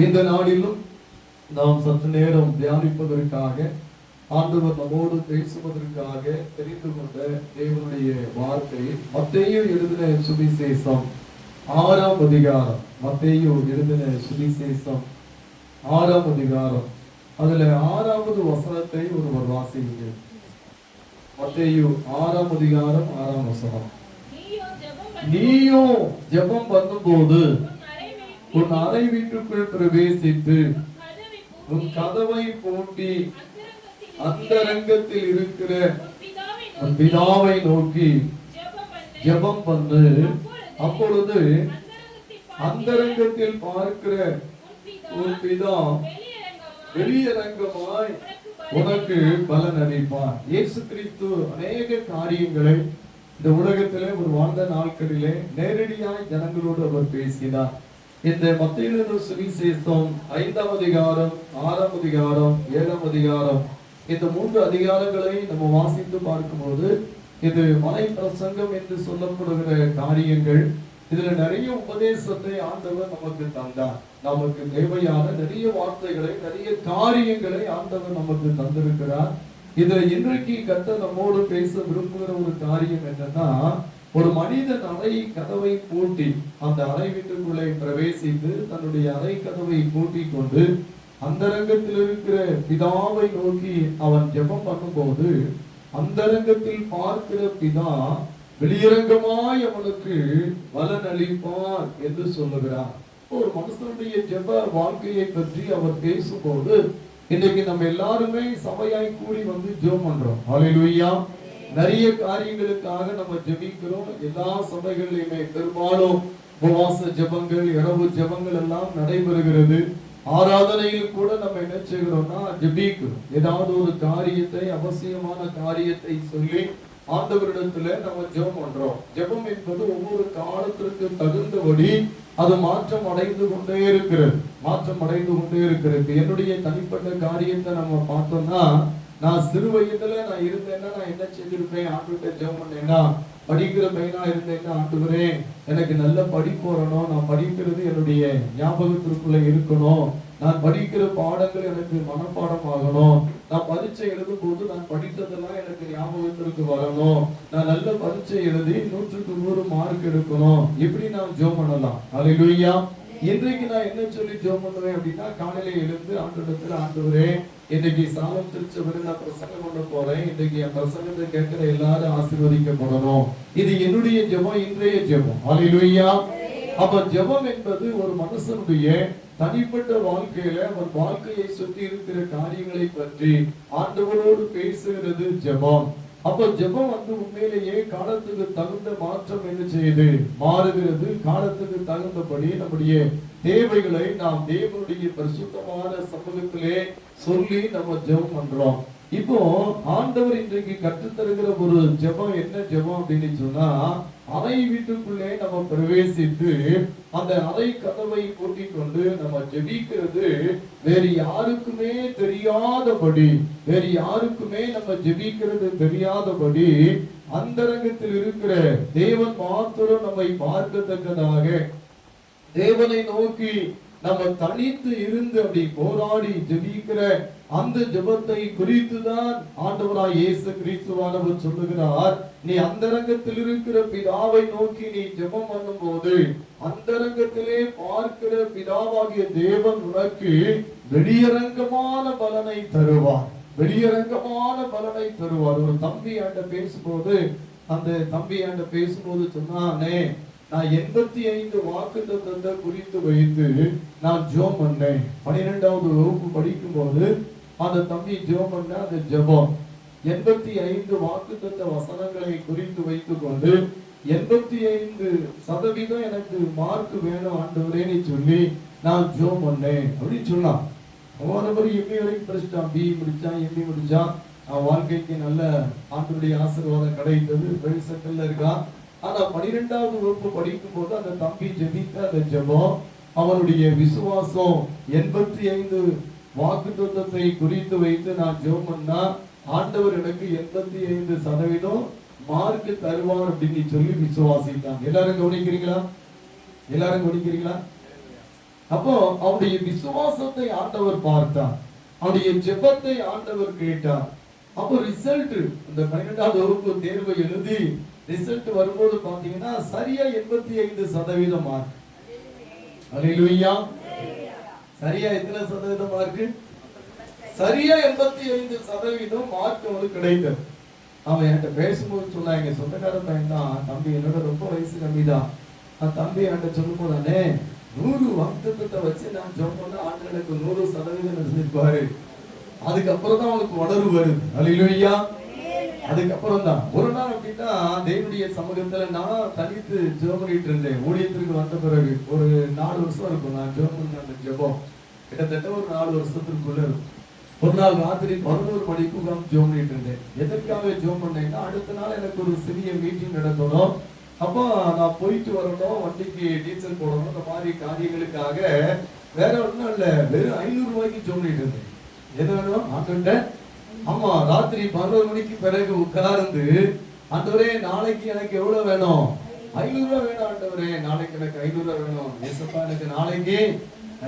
இந்த நாளிலும் நாம் சற்று நேரம் தியானிப்பதற்காக ஆண்டவர் நம்மோடு பேசுவதற்காக தெரிந்து கொண்ட தேவனுடைய வார்த்தை மத்தேயு எழுதின சுவிசேஷம் 6ஆம் அதிகாரம். மத்தேயு எழுதின சுவிசேஷம் 6ஆம் அதிகாரம். அதுல 6வது வசனத்தை ஒருவர் வாசியுங்கள். மத்தேயு 6ஆம் அதிகாரம் 6ஆம் வசனம். நீயும் ஜெபம் பண்ணும்போது உன் அறை வீட்டுக்குள் பிரவேசித்து உன் கதவை பூட்டி அந்தரங்கத்தில் இருக்கிற உன் பிதாவை நோக்கி ஜெபம் பண்ணு. அப்பொழுது அந்தரங்கத்தில் பார்க்கிற உன் பிதா வெளியரங்கமாய் உனக்கு பலன் அளிப்பார். இயேசு கிறிஸ்து அநேக காரியங்களை இந்த உலகத்திலே ஒரு வாழ்ந்த நாட்களிலே நேரடியாய் ஜனங்களோடு அவர் பேசினார். இந்த மத்தேயு சுவிசேஷம் 5ஆம் அதிகாரம், 6ஆம் அதிகாரம், 7ஆம் அதிகாரம், இந்த 3 அதிகாரங்களை நம்ம வாசித்து பார்க்கும்போது இது மலை பிரசங்கம் என்று சொல்லப்படுகிற காரியங்கள். இதுல நிறைய உபதேசத்தை ஆண்டவர் நமக்கு தந்தார். நமக்கு தேவையான நிறைய வார்த்தைகளை, நிறைய காரியங்களை ஆண்டவர் நமக்கு தந்திருக்கிறார். இதுல இன்றைக்கு கர்த்தர் நம்மோடு பேச விரும்புகிற ஒரு காரியம் என்னன்னா, ஒரு மனிதன் அறை கதவை பூட்டி அந்த அறை வீட்டுக்குள்ளே பிரவேசித்து தன்னுடைய அறை கதவை பூட்டி கொண்டு அந்தரங்கத்தில் இருக்கிற பிதாவை நோக்கி அவன் ஜெபம் பண்ணும்போது அந்தரங்கத்தில் பார்க்கிற பிதா வெளியரங்கமாய் அவனுக்கு பலன் அளிப்பார் என்று சொல்லுகிறார். ஒரு மனுஷனுடைய ஜெப வாழ்க்கையை பற்றி அவர் பேசும்போது இன்னைக்கு நம்ம எல்லாருமே சபையாய் கூடி வந்து ஜெபம் பண்றோம். ஹல்லேலூயா. நிறைய காரியங்களுக்காக நம்ம ஜெபிக்கிறோம். எல்லா சபைகளிலுமே பெரும்பாலும் உபவாச ஜெபங்கள், இரவு ஜெபங்கள் எல்லாம் நடைபெறுகிறது. ஆராதனையில் கூட நம்ம என்ன செய்கிறோம்னா ஜெபிக்கிறோம். ஏதாவது ஒரு காரியத்தை, அவசியமான காரியத்தை சொல்லி ஆண்டவரிடத்துல நம்ம ஜெபம் பண்றோம். ஜெபம் என்பது ஒவ்வொரு காலத்திற்கு தகுந்தபடி அது மாற்றம் அடைந்து கொண்டே இருக்கிறது. என்னுடைய தனிப்பட்ட காரியத்தை நம்ம பார்த்தோம்னா, நான் சிறு வயதுல நான் இருந்தேன்னா நான் என்ன செஞ்சிருப்பேன், ஆண்டவர்கிட்ட ஜெபம் பண்ணேன்னா, படிக்கிற பையனா இருந்தேன்னா, ஆண்டவரே எனக்கு நல்ல படிப்பு வரணும், நான் படிக்கிறது என்னுடைய ஞாபகத்திற்குள்ள இருக்கணும், நான் படிக்கிற பாடங்கள் எனக்கு மனப்பாடம் ஆகணும், நான் பரீட்சை எழுதும் போது நான் படித்ததெல்லாம் எனக்கு ஞாபகத்திற்கு வரணும், நான் நல்ல பரீட்சை எழுதி 100க்கு 100 மார்க் எடுக்கணும். இப்படி நான் ஜெபம் பண்ணலாம். ஹல்லேலூயா. இன்றைக்கு நான் என்ன சொல்லி ஜெபம் பண்ணுவேன் அப்படின்னா, காலையில எழுந்து ஆண்டவரிடத்துல, ஆண்டவரே இன்னைக்கு சாலம் திருச்சபையில் நான் பிரசங்கம் பண்ண போறேன், இன்னைக்கு என் பிரசங்கத்தை கேட்கிற எல்லாரும் ஆசீர்வதிக்கப்படணும். இது என்னுடைய ஜெபம், இன்றைய ஜெபம். ஹல்லேலூயா. அப்ப ஜெபம் என்பது ஒரு மனுஷனுடைய தனிப்பட்ட வாழ்க்கையில அவன் வாழ்க்கையை சுற்றி இருக்கிற காரியங்களை பற்றி ஆண்டவரோடு பேசுகிறது ஜெபம். அப்ப ஜெபம் உண்மையிலேயே காலத்துக்கு தகுந்த மாற்றம் என்ன செய்யுது, மாறுகிறது. காலத்துக்கு தகுந்தபடி நம்முடைய தேவைகளை நாம் தேவனுடைய பரிசுத்தமான சமூகத்திலே சொல்லி நம்ம ஜெபம் பண்றோம். இப்போ ஆண்டவர் இன்றைக்கு கற்றுத்தருகிற ஒரு ஜெபம் என்ன ஜெபம் அப்படின்னு சொன்னா, அறை வீட்டுக்குள்ளே நம்ம பிரவேசித்து அந்த அறை கதவை பூட்டிக் கொண்டு நம்ம ஜெபிக்கிறது வேறு யாருக்குமே தெரியாதபடி, வேறு யாருக்குமே நம்ம ஜெபிக்கிறது தெரியாதபடி அந்தரங்கத்தில் இருக்கிற தேவன் மாத்திரம் நம்மை பார்க்கத்தக்கதாக தேவனை நோக்கி நம்ம தனித்து இருந்து அப்படி போராடி ஜெபிக்கிற அந்த ஜெபத்தை குறித்துதான் ஆண்டவராய் இயேசு கிறிஸ்துவானவர் சொல்லுகிறார். நீ அந்தரங்கத்தில் இருக்கிற பிதாவை நோக்கி நீ ஜெபம் பண்ணும்போது அந்தரங்கத்திலே பார்க்கிற பிதாவாகிய தேவன் உனக்கு வெளியரங்கமான பலனை தருவார். வெளியரங்கமான பலனை தருவார். ஒரு தம்பி ஆண்ட பேசும்போது, அந்த தம்பி ஆண்ட பேசும்போது சொன்னானே, நான் 85 வாக்குத்தத்தத்தை குறித்து வைத்து நான் ஜெபம் பண்ணேன். 12வது வகுப்பு படிக்கும் போது அந்த தம்பி ஜெபம் பண்ண அந்த ஜெபம் 85 வாக்குத்தத்த வசனங்களை குறித்து வைத்துக் கொண்டு 85% எனக்கு மார்க் வேணும் ஆண்டவரேன்னு சொல்லி நான் ஜெபம் பண்ணேன் அப்படின்னு சொன்னான். அவன் எம்பி வரைக்கும் படிச்சுட்டான், பிஇ முடிச்சான், எம்பி முடிச்சான். அவன் வாழ்க்கைக்கு நல்ல ஆண்டவருடைய ஆசீர்வாதம் கிடைத்தது, வெல் செட்டில்ல இருக்கான். ஆனா 12வது வகுப்பு படிக்கும் போது அந்த தம்பி ஜெபித்த அந்த ஜெபம், அவனுடைய விசுவாசம் 85 வாக்குத்தத்தத்தை குறித்து வைத்து நான் ஜெபம் பண்ணா ஆண்டவர் எனக்கு 85% மார்க் தருவார் அப்படின்னு சொல்லி விசுவாசித்தாங்க. எல்லாரும் கவனிக்கிறீங்களா? அப்போ அவருடைய விசுவாசத்தை ஆண்டவர் பார்த்தார், அவருடைய ஜெபத்தை ஆண்டவர் கேட்டார். அப்போ ரிசல்ட், இந்த 12வது வகுப்பு தேர்வை எழுதி ரிசல்ட் வரும்போது பாத்தீங்கன்னா சரியா 85% மார்க். அல்லேலூயா. சரியா எத்தனை சதவீதம் மார்க்? சரியா 85% மார்க் அவனுக்கு கிடைத்தது. அவன் என்கிட்ட பேசும்போது சொன்னாங்க, சொந்தக்கார பையன் தான் தம்பி, என்னோட ரொம்ப வயசு கம்மி தான். தம்பி என்கிட்ட சொல்லும் போதானே 100 வாக்குத்தத்தத்தை வச்சு நான் சொன்னா ஆண்களுக்கு 100% இருந்திருப்பாரு. அதுக்கப்புறம் தான் அவனுக்கு உணர்வு வருது. அல்லேலூயா. அதுக்கப்புறம் தான் ஒரு நாள் அப்படின்னா தேவனுடைய சமூகத்துல நான் தனித்து ஜெபம் பண்ணிட்டு இருந்தேன். ஊழியத்திற்கு வந்த பிறகு ஒரு 4 வருஷம் இருக்கும் நான் ஜெபம் பண்ண ஜெபம், கிட்டத்தட்ட ஒரு 4 வருஷத்துக்குள்ள இருக்கும். ஒரு நாள் ராத்திரி 11 மணிக்கு உட்கார்ந்து ஜெபம் பண்ணிட்டு இருந்தேன். எதற்காக ஜெபம் பண்ணேன்னா, அடுத்த நாள் எனக்கு ஒரு சிறிய மீட்டிங் நடக்கணும். அப்போ நான் போயிட்டு வரணும், வண்டிக்கு டீசல் போடணும், இந்த மாதிரி காரியங்களுக்காக வேற ஒன்றும் இல்லை, வெறும் 500 ரூபாய்க்கு ஜெபம் பண்ணிட்டு இருந்தேன். எது வேணும் ஆண்டவர்கிட்ட? ஆமா, ராத்திரி 11 மணிக்கு பிறகு உட்கார்ந்து, ஆண்டவரே நாளைக்கு எனக்கு எவ்வளவு வேணும்? 500 ரூபாய் வேணும் ஆண்டவரே, நாளைக்கு எனக்கு 500 ரூபாய் வேணும். ஏசப்பா எனக்கு நாளைக்கு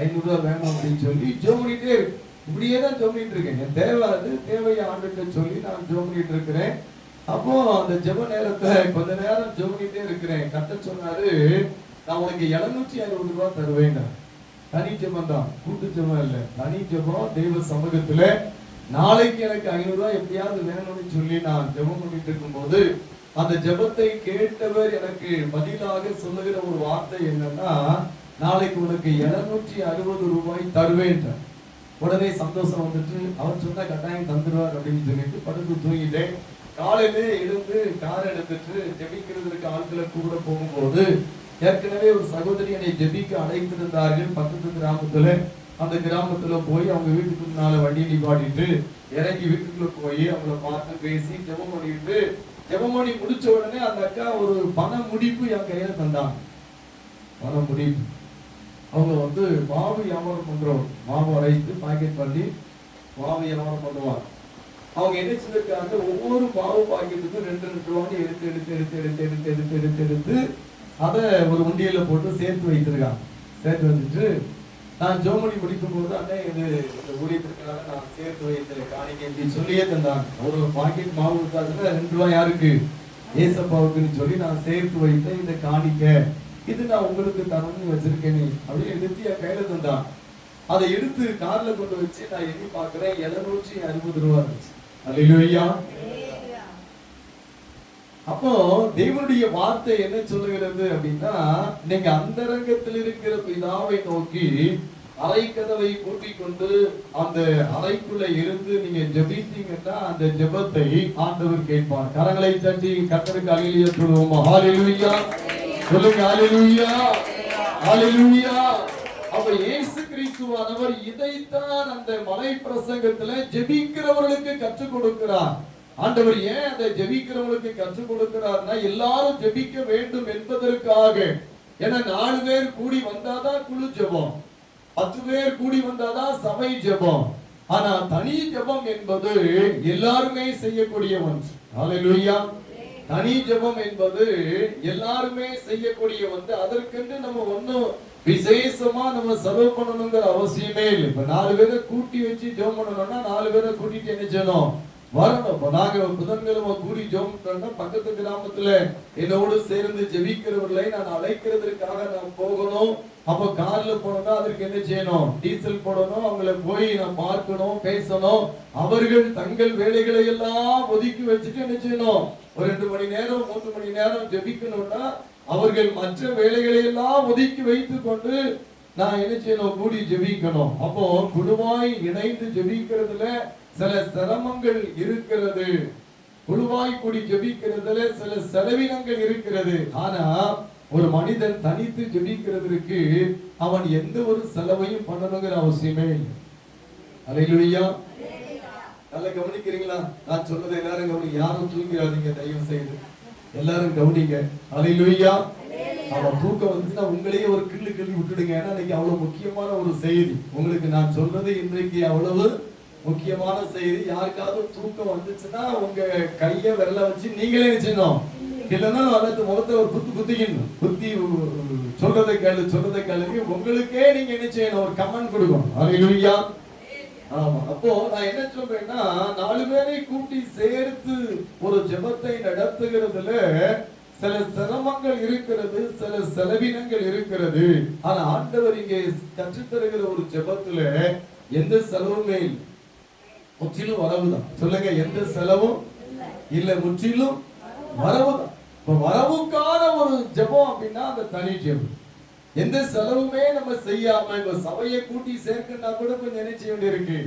500 ரூபாய் வேணும் அப்படின்னு சொல்லி ஜெபம் பண்ணிட்டே இருக்கு. இப்படியே தான் ஜெபம் பண்ணிட்டு இருக்கேன். என் தேவை, அது தேவையை ஆண்டவர்கிட்ட சொல்லி நான் ஜெபம் பண்ணிட்டு இருக்கிறேன். அப்போ அந்த ஜெப நேரத்தை கொஞ்ச நேரம் ஜெபம் பண்ணிட்டே இருக்கிறேன். கர்த்தர் சொன்னாரு, நான் உனக்கு 760 ரூபாய் தருவேன். தனி ஜெபம் தான், கூட்டு ஜெபம் இல்லை, தனி ஜெபம் தெய்வ சமூகத்துல. நாளைக்கு எனக்கு 500 ரூபாய் எப்படியாவது வேணும்னு சொல்லி நான் ஜெபம் பண்ணிட்டு இருக்கும்போது அந்த ஜெபத்தை கேட்டவர் எனக்கு பதிலாக சொல்லுகிற ஒரு வார்த்தை என்னன்னா, நாளைக்கு உனக்கு 760 ரூபாய் தருவேன். உடனே சந்தோஷம் வந்துட்டு, அவர் சொன்னா கட்டாயம் தந்துடுவார் அப்படின்னு சொல்லிட்டு படுத்து தூங்கிட்டேன். காலையிலே எழுந்து காரை எடுத்துட்டு ஜெபிக்கிறதுக்கு ஆட்களை கூட போகும்போது ஏற்கனவே ஒரு சகோதரி என்னை ஜெபிக்க அழைத்திருந்தார்கள் பக்கத்து கிராமத்துல. அந்த கிராமத்துல போய் அவங்க வீட்டுக்கு முன்னால வண்டியை நிப்பாட்டிட்டு இறங்கி வீட்டுக்குள்ள போய் அவங்கள பார்த்து பேசி ஜெபம் பண்ணிட்டு, ஜெபம் பண்ணி முடிச்ச உடனே அந்த அக்கா ஒரு பண முடிப்பு என் கையில தந்தாங்க. பண முடிப்பு. அவங்க மாவு வியாபாரம் பண்றவங்க, மாவு அரைத்து பாக்கெட் பண்ணி மாவு வியாபாரம் பண்ணுவாங்க. அவங்க என்ன செஞ்சிருக்காங்க, ஒவ்வொரு மாவு பாக்கெட்டுக்கும் 2 ரூபாய் எடுத்து எடுத்து எடுத்து எடுத்து எடுத்து எடுத்து எடுத்து எடுத்து அதை ஒரு உண்டியல்ல போட்டு சேர்த்து வைத்திருக்காங்க. சேர்த்து வச்சுட்டு நான் ஜோமணி முடிக்கும் போது, அண்ணே இது இந்த ஊழியத்திற்காக நான் சேர்த்து வைத்த காணிக்கை அப்படின்னு சொல்லியே தந்தாங்க. ஒரு பாக்கெட் மாவு இருக்காதுன்னா 2 ரூபாய் யாருக்கு? ஏசப்பாவுக்குன்னு சொல்லி நான் சேர்த்து வைத்த இந்த காணிக்கை, இது நான் உங்களுக்கு தரணும்னு வச்சிருக்கேன் அப்படின்னு எடுத்து என் கையில தந்தான். அதை எடுத்து கார்ல கொண்டு வச்சு நான் எண்ணி பார்க்கிறேன், 760 ரூபாய் இருந்துச்சு. அல்லேலூயா. அப்போ தேவனுடைய வார்த்தை என்ன சொல்லுகிறது அப்படின்னா, நீங்க அந்தரங்கத்தில் இருக்கிற பிதாவை நோக்கி அறை கதவை பூட்டிக் கொண்டு அந்த அறைக்குள்ள இருந்து நீங்க ஜெபித்தீங்கன்னா அந்த ஜெபத்தை ஆண்டவர் கேட்பார். கரங்களை தட்டி கர்த்தருக்கு அல்லேலூயா சொல்லுவோம். ஹalleluya சொல்லுங்க. ஹalleluya ஹalleluya. அப்ப இயேசு கிறிஸ்துவானவர் இதைத்தான் அந்த மலை பிரசங்கத்துல ஜெபிக்கிறவர்களுக்கு கற்றுக் கொடுக்கிறார். ஆண்டவர் ஏன் அதை ஜெபிக்கிறவங்களுக்கு கற்றுக் கொடுக்கிறார்னா, எல்லாரும் ஜெபிக்க வேண்டும் என்பதற்காக. ஏன்னா 4 பேர் கூடி வந்தாதான் குழு ஜெபம், 10 பேர் கூடி வந்தாதான் சபை ஜெபம். ஆனா தனி ஜெபம் என்பது எல்லாருமே செய்யக்கூடிய ஒன்று. ஹalleluya. தனி ஜெபம் என்பது எல்லாருமே செய்யக்கூடிய ஒன்று. அதற்கென்று நம்ம ஒன்னும் விசேஷமா நம்ம செலவு பண்ணணுங்கிற அவசியமே இல்லை. இப்ப 4 பேரை கூட்டி வச்சு ஜெபம் பண்ணணும்னா 4 பேரை கூட்டிட்டு என்ன செய்யணும்? வரணும். இப்ப நாங்க புதன்கிழமை கூடி ஜெபம் பண்ணா பக்கத்து கிராமத்துல என்னோடு சேர்ந்து ஜெபிக்கிறவர்களை நான் அழைக்கிறதுக்காக நான் போகணும். அப்ப கார்ல போனோம்னா அதற்கு என்ன செய்யணும்? டீசல் போடணும், அவங்களை போய் நான் பார்க்கணும், பேசணும். அவர்கள் தங்கள் வேலைகளை எல்லாம் ஒதுக்கி வச்சுட்டு என்ன செய்யணும்? ஒரு 2 மணி நேரம் 3 மணி நேரம் ஜெபிக்கணும்னா அவர்கள் மற்ற வேலைகளை எல்லாம் ஒதுக்கி வைத்துக் கொண்டு நான் என்ன செய்யணும்? கூடி ஜெபிக்கணும். அப்போ குழுவாய் இணைந்து ஜெபிக்கிறதுல சில சிரமங்கள் இருக்கிறது. குழுவாய் கூடி ஜெபிக்கிறதுல சில செலவினங்கள் இருக்கிறது. ஆனா ஒரு மனிதன் தனித்து ஜெபிக்கிறதுக்கு அவன் எந்த ஒரு செலவையும் பண்ணணுங்கிற அவசியமே இல்லை. அல்லேலூயா. நல்லா கவனிக்கிறீங்களா? நான் சொன்னதை எல்லாரும் கவனி. யாரும் தூங்கிறாதீங்க தயவு செய்து, எல்லாரும் கவனிங்க. அல்லேலூயா. அவன் தூக்கம் வந்துச்சுன்னா உங்களையே ஒரு கிள்ளு கிள்ளி விட்டுடுங்க. ஏன்னா இன்னைக்கு அவ்வளவு முக்கியமான ஒரு செய்தி உங்களுக்கு நான் சொல்றது. இன்றைக்கு அவ்வளவு முக்கியமான செய்தி. யாருக்காவது தூக்கம் வந்துச்சுன்னா உங்க கைய விரல வச்சு நீங்களே நிச்சயம் இல்லைன்னா அதை முகத்தை ஒரு குத்திக்கணும், குத்தி சொல்றதை கேளுங்க. உங்களுக்கே நீங்க என்ன செய்யணும், ஒரு கமெண்ட் கொடுக்கணும். அல்லேலூயா. ஆமா. அப்போ நான் என்ன சொல்றேன்னா, 4 பேரை கூட்டி சேர்த்து ஒரு ஜெபத்தை நடத்துகிறதுல சில சிரமங்கள் இருக்கிறது, சில செலவினங்கள் இருக்கிறது. ஆனா ஆண்டவர் இங்கே கற்றுத்தருகிற ஒரு ஜெபத்துல எந்த செலவுமே இல்லை, முற்றிலும் வரவுதான். சொல்லுங்க, எந்த செலவும் இல்ல, முற்றிலும் வரவுதான். இப்ப வரவுக்கான ஒரு ஜெபம் அப்படின்னா அந்த தனி ஜெபம். எந்த செலவுமே நம்ம செய்யாம இப்ப சபையை கூட்டி சேர்க்கனா கூட கொஞ்சம் என்ன செய்ய வேண்டியிருக்கு.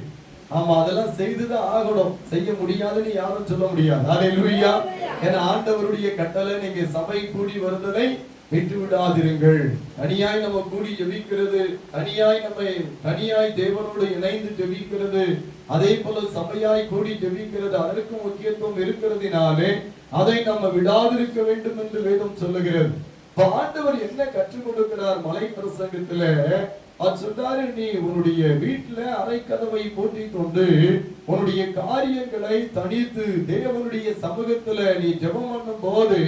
ஆமா, அதெல்லாம் செய்துதான் ஆகணும். செய்ய முடியாதுன்னு யாரும் சொல்ல முடியாது. அல்லேலூயா. ஏன்னா ஆண்டவருடைய கட்டளை, நீங்க சபை கூடி வருதலை விட்டு விடாதிருங்கள். தனியாய் நம்ம கூடி ஜெபிக்கிறது, தனியாய் தேவனோடு இணைந்து ஜெபிக்கிறது, அதே போல சபையாய் கூடி ஜெபிக்கிறது, அதற்கு முக்கியத்துவம் இருக்கிறதுனாலே அதை நம்ம விடாதிருக்க வேண்டும் என்று வேதம் சொல்லுகிறது. ஆண்டவர் என்ன கற்றுக் கொடுக்கிறார் மலை பிரசங்கத்துல? அது சொல்றாரு, நீ உன்னுடைய வீட்டுல அறை கதவை போட்டிக் கொண்டு உன்னுடைய காரியங்களை தனித்து தேவனுடைய சமூகத்துல நீ ஜெபம் பண்ணும் போது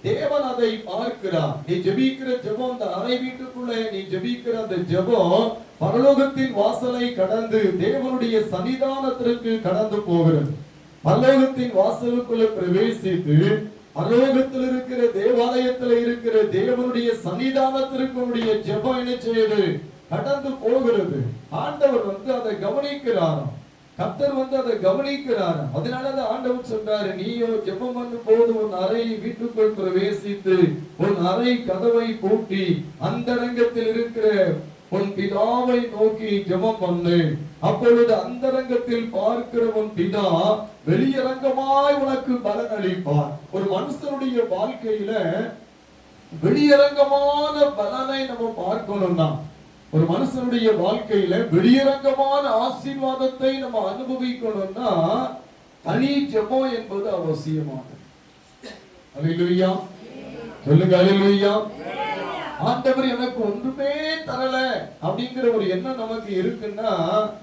தேவன் அதை பார்க்கிறார். நீ ஜெபிக்கிற ஜெபம், அந்த அறை வீட்டுக்குள்ள நீ ஜெபிக்கிற அந்த ஜெபம் பரலோகத்தின் வாசலை கடந்து தேவனுடைய சன்னிதானத்திற்கு கடந்து போகிறது. பரலோகத்தின் வாசலுக்குள்ள பிரவேசித்து பரலோகத்தில் இருக்கிற தேவாலயத்தில் இருக்கிற தேவனுடைய சன்னிதானத்திற்கு உன்னுடைய ஜெபம் என்ன செய்யுது, கடந்து போகிறது. ஆண்டவர் அதை கவனிக்கிறாராம், கர்த்தர் அதை கவனிக்கிறாராம். அதனாலதான் ஆண்டவர் சொல்றாரு, நீயோ ஜெபம் பண்ணும் போது உன் அறை வீட்டுக்குள் பிரவேசித்து உன் அறை கதவை பூட்டி அந்தரங்கத்தில் இருக்கிற உன் பிதாவை நோக்கி ஜெபம் பண்ணு. அப்பொழுது அந்தரங்கத்தில் பார்க்கிற உன் பிதா வெளியரங்கமாய் உனக்கு பலன் அளிப்பார். ஒரு மனுஷனுடைய வாழ்க்கையில வெளியரங்கமான பலனை நம்ம பார்க்கணும்னா, ஒரு மனுஷனுடைய வாழ்க்கையில வெளியரங்கமான ஆசீர்வாதத்தை நம்ம அனுபவிக்கணும்னா தனி ஜெபம் என்பது அவசியமானது. அல்லேலூயா. சொல்லுங்க, அல்லேலூயா. ஆண்டவர் எனக்கு ஒன்றுமே தரல அப்படிங்கிற ஒரு எண்ணம் நமக்கு இருக்குன்னா,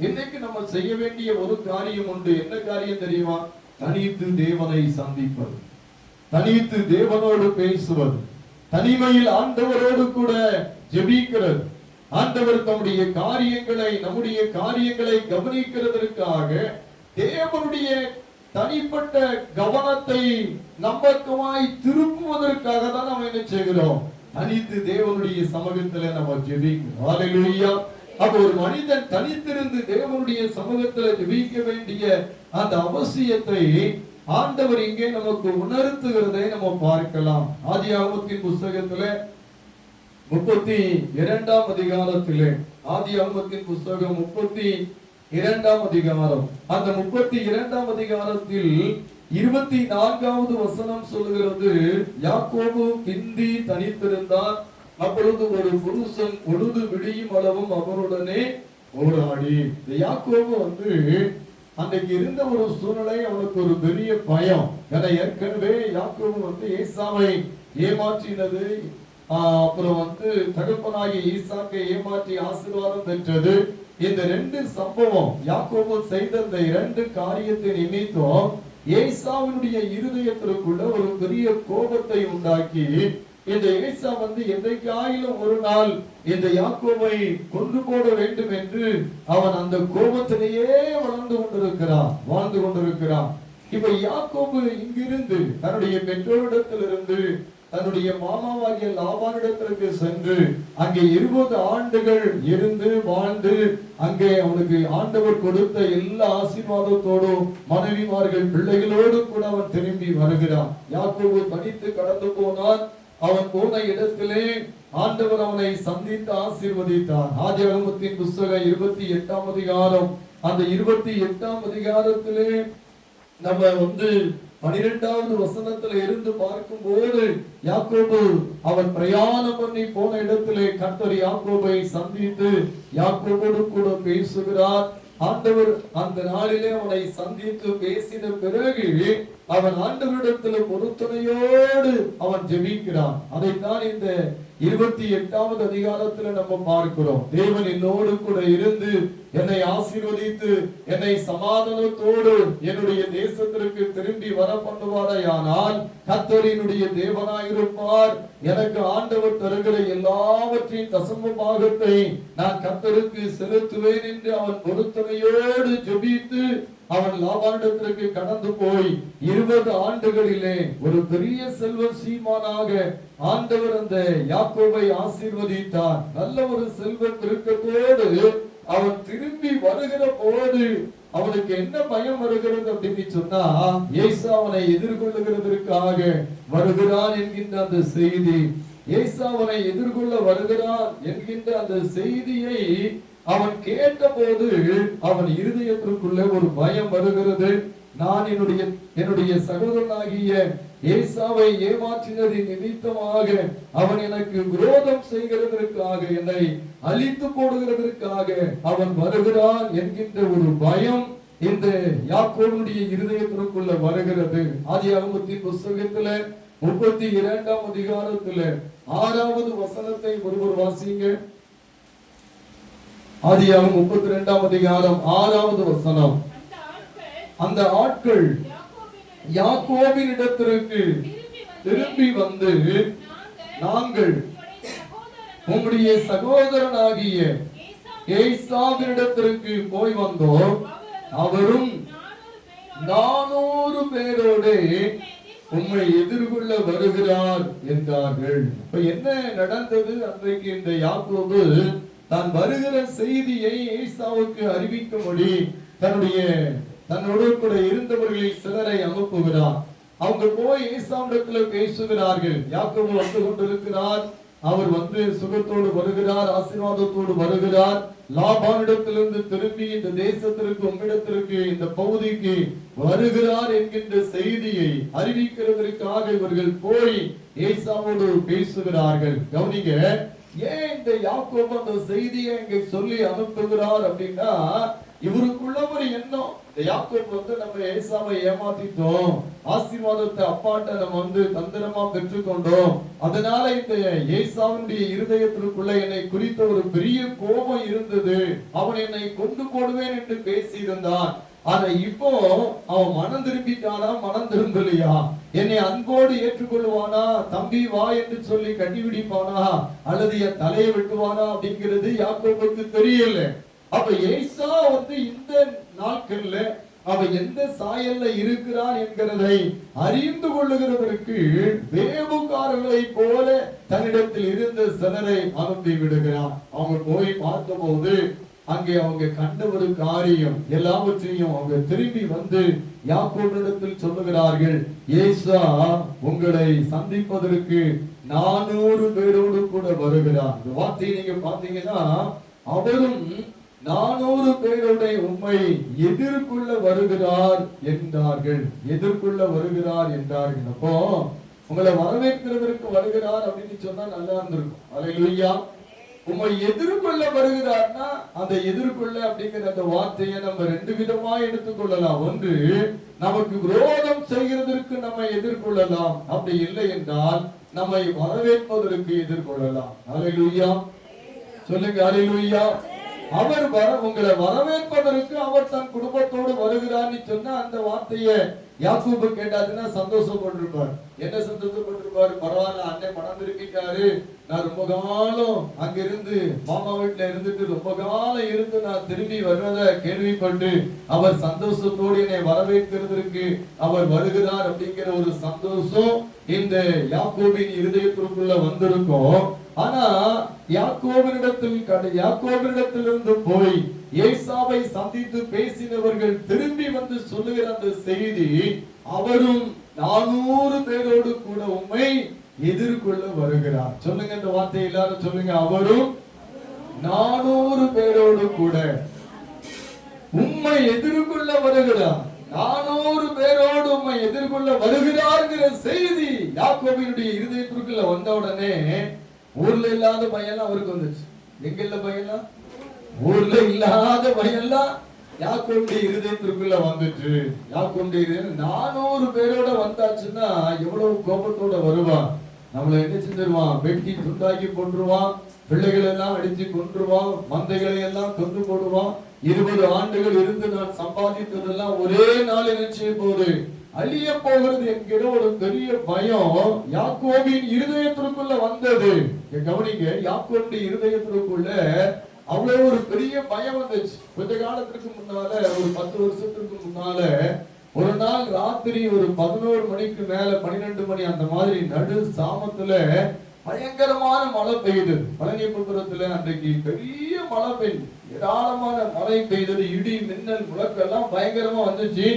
இன்னைக்கு நம்ம செய்ய வேண்டிய ஒரு காரியம் உண்டு. என்ன காரியம் தெரியுமா? தனித்து தேவனை சந்திப்பது, தனித்து தேவனோடு பேசுவது, தனிமையில் ஆண்டவரோடு கூட ஜெபிக்கிறது. ஆண்டவர் தம்முடைய காரியங்களை, நம்முடைய காரியங்களை கவனிக்கிறதற்காக தேவனுடைய தனிப்பட்ட கவனத்தை நம்பகமாய் திருப்புவதற்காக தான் நம்ம என்ன செய்கிறோம், தனித்து தேவனுடைய சமூகத்துல நம்ம ஜெபிக்கிறோம். ஹல்லேலூயா. அப்ப ஒரு மனிதன் தனித்திருந்து தேவனுடைய சமூகத்துல ஜெபிக்க வேண்டிய அந்த அவசியத்தை ஆண்டவர் இங்கே நமக்கு உணர்த்துகிறதை நம்ம பார்க்கலாம். ஆதியாகமத்தின் புஸ்தகத்துல 32ஆம் அதிகாரத்திலே, ஆதியாகமத்தின் புஸ்தகம் 32ஆம் அதிகாரம், அந்த 32ஆம் அதிகாரத்தில் 24வது வசனம் சொல்லுகிறது, யாக்கோபு பிந்தி தனித்திருந்தார். அப்பொழுது ஒரு புருஷன் பொழுது விடியும் அளவும் அவருடனே போராடி. யாக்கோபு அன்றைக்கு இருந்த ஒரு சூழ்நிலை, அவனுக்கு ஒரு பெரிய பயம். ஏன்னா ஏற்கனவே யாக்கோபு ஏசாவை ஏமாற்றினது, அப்புறம் தகப்பனாகிய ஈசாக்கை ஏமாற்றி ஆசீர்வாதம் பெற்றது. இந்த 2 சம்பவம், யாக்கோபு செய்த இந்த 2 காரியத்தை நிமித்தம் ஏசாவினுடைய இருதயத்திற்குள்ள ஒரு பெரிய கோபத்தை உண்டாக்கி, இந்த ஏசா என்றைக்காயிலும் ஒரு நாள் இந்த யாக்கோபை கொண்டு போட வேண்டும் என்று அவன் அந்த கோபத்திலேயே வாழ்ந்து கொண்டிருக்கிறான். இப்ப யாக்கோபு இங்கிருந்து தன்னுடைய பெற்றோரிடத்திலிருந்து தன்னுடைய மாமாவாகிய லாபானிடத்திற்கு சென்று அங்கே 20 ஆண்டுகள் இருந்து வாழ்ந்து, அங்கே அவனுக்கு ஆண்டவர் கொடுத்த எல்லா ஆசீர்வாதத்தோடும் மனைவிமார்கள் பிள்ளைகளோடு கூட அவன் திரும்பி வருகிறான். யாக்கோபு தனித்து கடந்து போனான். அவன் போன இடத்திலே ஆண்டவர் அவனை சந்தித்து ஆசீர்வதித்தார். ஆதியாகமத்தின் புஸ்தகம் 28ஆம் அதிகாரம், அந்த 28ஆம் அதிகாரத்திலே நம்ம 12வது வசனத்துல இருந்து பார்க்கும் போது, யாக்கோபு அவன் பிரயாணம் பண்ணி போன இடத்திலே கர்த்தர் யாக்கோபை சந்தித்து யாக்கோபோடு கூட பேசுகிறார். ஆண்டவர் அந்த நாளிலே அவனை சந்தித்து பேசின பிறகு அவன் ஆண்டவரிடத்தில் பொருத்தனையோடு அவன் ஜெபிக்கிறான். அதைத்தான் இந்த 28வது அதிகாரத்துல நம்ம பார்க்கிறோம். தேவன் என்னோடு கூட இருந்து என்னை ஆசீர்வதித்து என்னை சமாதானத்தோடு என்னுடைய தேசத்திற்கு திரும்பி வர பண்ணுவாரையானால் கர்த்தரினுடைய தேவனாயிருப்பார். எனக்கு ஆண்டவர் தருகிற எல்லாவற்றையும் தசம பாகத்தை நான் கர்த்தருக்கு செலுத்துவேன் என்று அவன் பொருத்தனையோடு ஜெபித்து அவன் லாபானிடத்திற்கு கடந்து போய் 20 ஆண்டுகளிலே ஒரு பெரிய செல்வ சீமானாக ஆண்டவர் அந்த யாக்கோபை ஆசீர்வதித்தார். நல்ல ஒரு செல்வ பெருக்கத்தோடு அவன் திரும்பி வருகிற போது அவனுக்கு என்ன பயம் வருகிறது அப்படின்னு சொன்னா, ஏசாவனை எதிர்கொள்ளுகிறதற்காக வருகிறான் என்கின்ற அந்த செய்தி, ஏசாவனை எதிர்கொள்ள வருகிறான் என்கின்ற அந்த செய்தியை அவன் கேட்டபோது அவன் இருதயத்திற்குள்ள ஒரு பயம் வருகிறது. நான் என்னுடைய சகோதரனாகிய ஏசாவை ஏமாற்றினதின் நிமித்தமாக அவன் எனக்கு விரோதம் செய்கிறதற்காக, என்னை அழித்து போடுகிறதற்காக அவன் வருகிறான் என்கின்ற ஒரு பயம் இந்த யாக்கோபுடைய இருதயத்திற்குள்ள வருகிறது. ஆதியாகமத்தின் புத்தகத்துல 32ஆம் அதிகாரத்துல 6வது வசனத்தை ஒருவர் வாசிங்க. ஆதியாகமம் 32ஆம் அதிகாரம் 6வது வசனம். அந்த ஆட்கள் யாக்கோபினிடத்திற்கு திரும்பி வந்து, நாங்கள் உம்முடைய சகோதரனாகிய ஏசாவினிடத்திற்கு போய் வந்தோம், அவரும் 400 பேரோடு உம்மை எதிர்கொள்ள வருகிறார் என்றார்கள். இப்ப என்ன நடந்தது? அன்றைக்கு இந்த யாக்கோபு தான் வருகிற செய்தியை ஏசாவுக்கு அறிவிக்கும்படி தன்னோடு கூட இருந்தவர்களில் சிலரை அனுப்புகிறார். அவங்க போய் ஏசாவிடத்துல பேசுகிறார்கள். யாக்கோபு வந்து கொண்டிருக்கிறார், அவர் வந்து சுகத்தோடு வருகிறார், ஆசீர்வாதத்தோடு வருகிறார். லாபானிடத்திலிருந்து திரும்பி இந்த தேசத்திற்கு, உம்மிடத்திற்கு, இந்த பகுதிக்கு வருகிறார் என்கின்ற செய்தியை அறிவிக்கிறதற்காக இவர்கள் போய் ஏசாவோடு பேசுகிறார்கள். கவனிங்க, ஏன் இந்த யாக்கோபு அந்த செய்தியை இங்க சொல்லி அனுப்புகிறார் அப்படின்னா, இவருக்குள்ள ஒரு எண்ணம், இந்த யாக்கோபு வந்து நம்ம ஏசாவை ஏமாத்திட்டோம், ஆசீர்வாதத்தை அப்பாட்ட நம்ம வந்து தந்திரமா பெற்றுக்கொண்டோம், அதனால இந்த ஏசாவுடைய இருதயத்திற்குள்ள என்னை குறித்த ஒரு பெரிய கோபம் இருந்தது, அவன் என்னை கொண்டு போடுவேன் என்று பேசியிருந்தான். ஆனா இப்போ அவன் மனம் திரும்பிட்டானா, மனம் திரும்பலையா, என்னை அன்போடு ஏற்றுக்கொள்வானா, தம்பி வா என்று சொல்லி கட்டிபிடிப்பானா, அல்லது என் தலையை வெட்டுவானா அப்படிங்கிறது யாக்கோபுக்கு தெரியல. அப்ப ஏசா வந்து இந்த நாட்கள்ல அவன் எந்த சாயல்ல இருக்கிறான் என்கிறதை அறிந்து கொள்ளுகிறதற்கு வேவுக்காரர்களை போல தன்னிடத்தில் இருந்த சிலரை அனுப்பி விடுகிறான். அவங்க போய் பார்த்தபோது அங்கே அவங்க கண்ட ஒரு காரியம் எல்லாவற்றையும் அவங்க திரும்பி வந்து யாக்கோபிடத்தில் சொல்லுகிறார்கள், ஏசா உங்களை சந்திப்பதற்கு 400 பேரோடு கூட வருகிறார். இந்த வார்த்தையை நீங்க பாத்தீங்கன்னா, அவரும் 400 பேரோட உம்மை எதிர்கொள்ள வருகிறார் என்றார்கள். எதிர்கொள்ள வருகிறார் என்றார்கள். அப்போ உங்களை வரவேற்கிறதற்கு வருகிறார் அப்படின்னு சொன்னா நல்லா இருந்திருக்கும். அல்லேலூயா. உம்மை எதிர்கொள்ள வருகிறார்னா, அந்த எதிர்கொள்ள அப்படிங்கிற அந்த வார்த்தையை நம்ம 2 விதமா எடுத்துக்கொள்ளலாம். ஒன்று, நமக்கு விரோதம் செய்கிறதற்கு நம்ம எதிர்கொள்ளலாம். அப்படி இல்லை என்றால் நம்மை வரவேற்பதற்கு எதிர்கொள்ளலாம். அல்லேலூயா சொல்லுங்க, அல்லேலூயா. அவர் உங்களை வரவேற்பதற்கு அவர் தன் குடும்பத்தோடு வருகிறான்னு சொன்னா, அந்த வார்த்தையை யாக்கோபு கேட்டாதுன்னா சந்தோஷப்பட்டிருப்பார். என்ன சந்தோஷப்பட்டிருப்பாரு? பரவாயில்ல, அண்ணன் மனம் திரும்பிட்டாரு, நான் ரொம்ப காலம் அங்கிருந்து மாமா வீட்டுல இருந்துட்டு ரொம்ப காலம் இருந்து நான் திரும்பி வர்றத கேள்விப்பட்டு அவர் சந்தோஷத்தோடு என்னை வரவேற்கிறதற்கு அவர் வருகிறார் அப்படிங்கிற ஒரு சந்தோஷம் இந்த யாக்கோபின் இருதயத்திற்குள்ள வந்திருக்கும். ஆனா யாக்கோபினிடத்திலிருந்து போய் ஏசாவை சந்தித்து பேசினவர்கள் திரும்பி வந்து சொல்லுகிற அந்த செய்தி, அவரும் 400 பேரோடு கூட உம்மை எதிர்கொள்ள வருகிறார். சொல்லுங்க இந்த வார்த்தை எல்லாரும் சொல்லுங்க, அவரும் 400 பேரோடு கூட உம்மை எதிர்கொள்ள வருகிறார். 400 பேரோடு உம்மை எதிர்கொள்ள வருகிறார்ங்கிற செய்தி யாக்கோபினுடைய இருதயத்திற்குள்ள வந்த உடனே ஊர்ல இல்லாத பயம்லாம் அவருக்கு வந்துச்சு. எங்க இல்ல பயம்லாம்? ஊர்ல இல்லாத பயம்லாம் யாக்கோபுடைய இருதயத்திற்குள்ள வந்துச்சு. யாக்கோபுடைய 400 பேரோட வந்தாச்சுன்னா எவ்வளவு கோபத்தோட வருவான். நம்மளை என்ன செஞ்சிருவான்? வெட்டி துண்டாக்கி கொன்றுவான், பிள்ளைகள் எல்லாம் அடிச்சு கொன்றுவான், மந்தைகளை எல்லாம் கொண்டு போடுவான். 20 ஆண்டுகள் இருந்து நான் சம்பாதித்ததெல்லாம் ஒரே நாள் என்ன செய்ய போகுது? அழிய போகிறது என்கிற ஒரு பெரிய பயம் யாக்கோபின் இருதயத்திற்குள்ள வந்தது. கவனிங்க, யாக்கோபின் இருதயத்திற்குள்ள அவ்வளவு ஒரு பெரிய பயம் வந்துச்சு. கொஞ்ச காலத்திற்கு முன்னால, ஒரு 10 வருஷத்துக்கு முன்னால, ஒரு நாள் ராத்திரி ஒரு 11 மணிக்கு மேல, 12 மணி அந்த மாதிரி நடு சாமத்துல பயங்கரமான மழை பெய்தது. பழனிபுரத்துல அன்றைக்கு பெரிய மழை பெய்யுது, ஏராளமான மழை பெய்தது, இடி மின்னல் முழக்கெல்லாம் பயங்கரமா வந்துச்சு.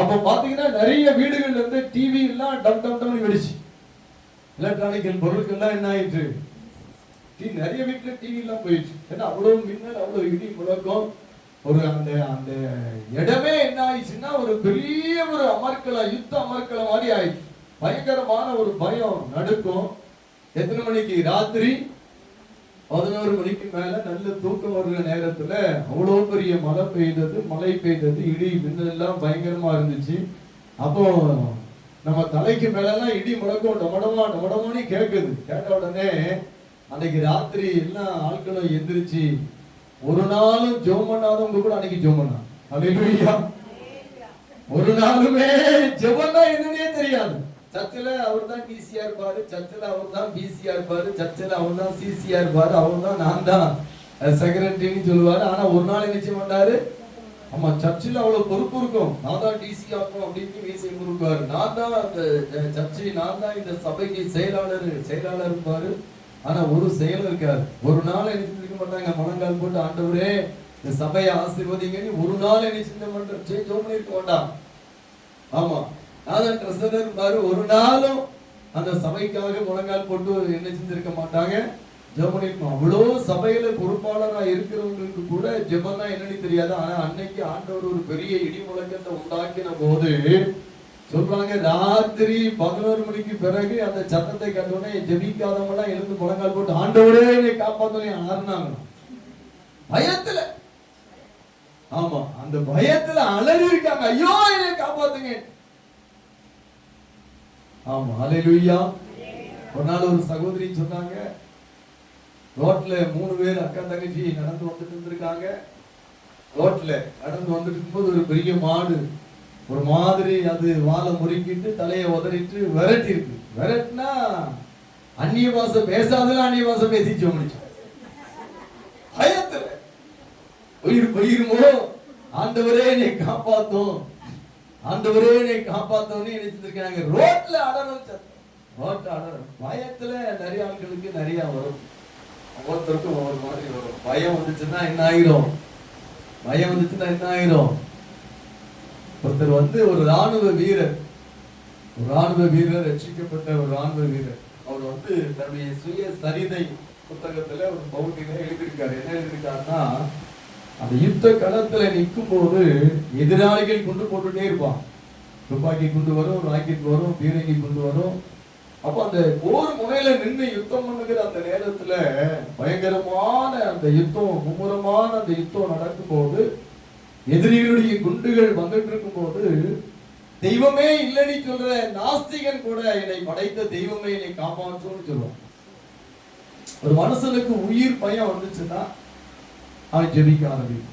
அப்ப பாத்தீங்கன்னா நிறைய வீடுகள்ல இருந்து டிவி எல்லாம் டம் டம் டம் வெடிச்சு. எலக்ட்ரானிக்கல் பொருட்கள்லாம் என்ன ஆயிடுச்சு? நிறைய வீட்டுல டிவி எல்லாம் போயிடுச்சு. ஏன்னா அவ்வளவு மின்னல், அவ்வளவு இடி முழக்கம். ஒரு அந்த அந்த இடமே என்ன ஆயிடுச்சுன்னா ஒரு பெரிய ஒரு அமர்க்கலம், யுத்த அமர்க்கலம் மாதிரி ஆயிடுச்சு. பயங்கரமான ஒரு பயம், நடுக்கம். எத்தனை மணிக்கு? ராத்திரி 11 மணிக்கு மேல நல்ல தூக்கம் வர்ற நேரத்துல அவ்வளவு பெரிய மழை பெய்தது, இடி மின்னல் எல்லாம் பயங்கரமா இருந்துச்சு. அப்போ நம்ம தலைக்கு மேல எல்லாம் இடி முழக்கம் டமடமான்னு கேட்குது. கேட்ட உடனே அன்னைக்கு ராத்திரி எல்லாம் ஆட்களும் எந்திரிச்சு, ஒரு நாளும் ஜெபம் பண்ணாதவங்க கூட அன்னைக்கு ஜெபம் பண்ணா. அல்லேலூயா. ஒரு நாளுமே ஜெபம்னா என்னன்னே தெரியாது. சர்ச்சில் அவர் தான் டிசியா இருப்பாரு, சர்ச்சில் அவர் தான் பிசியா இருப்பாரு, சர்ச்சில் அவர் தான் சிசியா இருப்பாரு, அவர் தான் நான் தான் செக்ரட்டரின்னு சொல்லுவாரு. ஆனா ஒரு நாள் என்ன செய்ய மாட்டாரு? ஆமா, சர்ச்சில் அவ்வளவு பொறுப்பு இருக்கும். நான் தான் டிசி ஆகும் அப்படின்னு மீசை முறுக்குவாரு. நான் தான் அந்த சர்ச்சை, நான் தான் இந்த சபைக்கு செயலாளர் இருப்பாரு. ஆனா ஒரு செயலும் இருக்காது. ஒரு நாள் என்ன செஞ்சிருக்க மாட்டாங்க? முழங்கால் போட்டு ஆண்டவரே இந்த சபையை ஆசீர்வதிங்கன்னு ஒரு நாள் என்ன செஞ்ச மாட்டேன் இருக்க மாட்டான். ஆமா, நான் ட்ரெஸரர் இருப்பாரு. ஒரு நாளும் அந்த சபைக்காக முழங்கால் போட்டு என்ன செஞ்சிருக்க மாட்டாங்க, ஜெபம் இருக்கும். அவ்வளோ சபையில பொறுப்பாளரா இருக்கிறவங்களுக்கு கூட ஜெபம்னா என்னன்னு தெரியாது. ஆனா அன்னைக்கு ஆண்டவர் ஒரு பெரிய இடி முழக்கத்தை உண்டாக்கின போது சொல்றாங்க, ராத்திரி 11 மணிக்கு பிறகு அந்த சத்தத்தை கண்டோடனே ஜெபிக்காதவங்க எல்லாம் எழுந்து முழங்கால் போட்டு ஆண்டவரே என்னை காப்பாத்தணும் ஆறுனாங்க. பயத்துல, ஆமா, அந்த பயத்துல அலறி இருக்காங்க, ஐயோ என்னை காப்பாத்துங்க. ஆமா, அல்லேலூயா. ஒரு நாள் ஒரு சகோதரி சொன்னாங்க, ரோட்ல 3 பேர் அக்கா தங்கச்சி நடந்து வந்துட்டு இருந்திருக்காங்க. ரோட்ல நடந்து வந்துட்டு இருக்கும்போது ஒரு பெரிய மாடு ஒரு மாதிரி அது வாழை முறுக்கிட்டு தலையை உதறிட்டு விரட்டி இருக்கு. விரட்டினா அந்நிய பாசை பேசாதல அந்நிய பாசை பேசிச்சு முடிச்சு. பயத்துல போயிருமோ, ஆண்டவரே என்னை காப்பாத்தும், ஆண்டவரே என்னை காப்பாத்தோன்னு நினைச்சிருக்காங்க. ரோட்ல அடணும், ரோட்ல அடணும். பயத்துல நிறைய ஆட்களுக்கு நிறைய வரும், ஒவ்வொருத்தருக்கும் ஒவ்வொரு மாதிரி வரும். பயம் வந்துச்சுன்னா என்ன ஆயிரும்? ஒருத்தர் ஒரு ராணுவ வீரர், ரட்சிக்கப்பட்ட ஒரு ராணுவ வீரர். அவர் தன்னுடைய சுய சரிதை புத்தகத்துல ஒரு பகுதியில எழுதியிருக்காரு. என்ன எழுதியிருக்காருன்னா, அந்த யுத்த களத்துல நிற்கும் போது எதிராளிகள் குண்டு போட்டுட்டே இருப்பான். துப்பாக்கி குண்டு வரும், ராக்கெட் வரும், பீரங்கி குண்டு வரும். அப்ப அந்த போர் முனையில நின்று யுத்தம் பண்ணுகிற அந்த நேரத்துல பயங்கரமான அந்த யுத்தம், மும்முரமான அந்த யுத்தம் நடக்கும் போது, எதிரிகளுடைய குண்டுகள் வந்துட்டு இருக்கும் போது, தெய்வமே இல்லைன்னு சொல்ற நாஸ்திகன் கூட என்னை படைத்த தெய்வமே என்னை காப்பாற்றும்னு சொல்லுவான். ஒரு மனுஷனுக்கு உயிர் பயம் வந்துச்சுன்னா அவன் ஜெபிக்க ஆரம்பிக்கும்.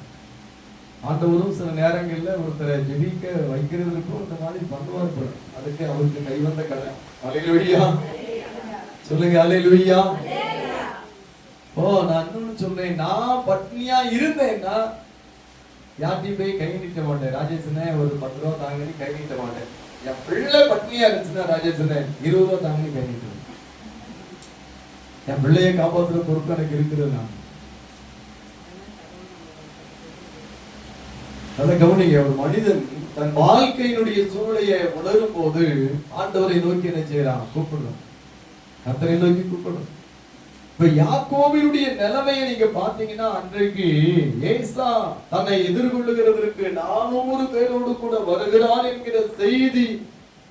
ஆண்டவரும் சில நேரங்கள்ல ஒருத்தரை ஜெபிக்க வைக்கிறதுக்கும் இந்த மாதிரி பண்ணுவார். அதுக்கு அவருக்கு கைவந்த கதை. அல்லேலூயா சொல்லுங்க, அல்லேலூயா. நான் இன்னொன்னு சொல்றேன், நான் பட்னியா இருந்தேன்னா யார்ட்டையும் போய் கை நீட்ட மாட்டேன். ராஜேஷனே ஒரு 10 ரூபா தாங்கன்னு கை நீட்ட மாட்டேன். என் பிள்ளை பட்னியா இருந்துச்சுன்னா ராஜேஷனே 20 ரூபா தாங்கன்னு கை நீட்டுவேன். என் பிள்ளையை காப்பாற்றுற பொறுப்பு எனக்கு இருக்கிறது. நான் அதை கவனிங்க. ஒரு மனிதன் தன் வாழ்க்கையினுடைய சூழலையை உணரும் போது ஆண்டவரை நோக்கி என்ன செய்யறான்? கூப்பிடுறான், கர்த்தரை நோக்கி கூப்பிடுறான். இப்ப யாக்கோபினுடைய நிலைமையை நீங்க பாத்தீங்கன்னா, அன்றைக்கு ஏசா தன்னை எதிர்கொள்ளுகிறதற்கு 400 பேரோடு கூட வருகிறான் என்கிற செய்தி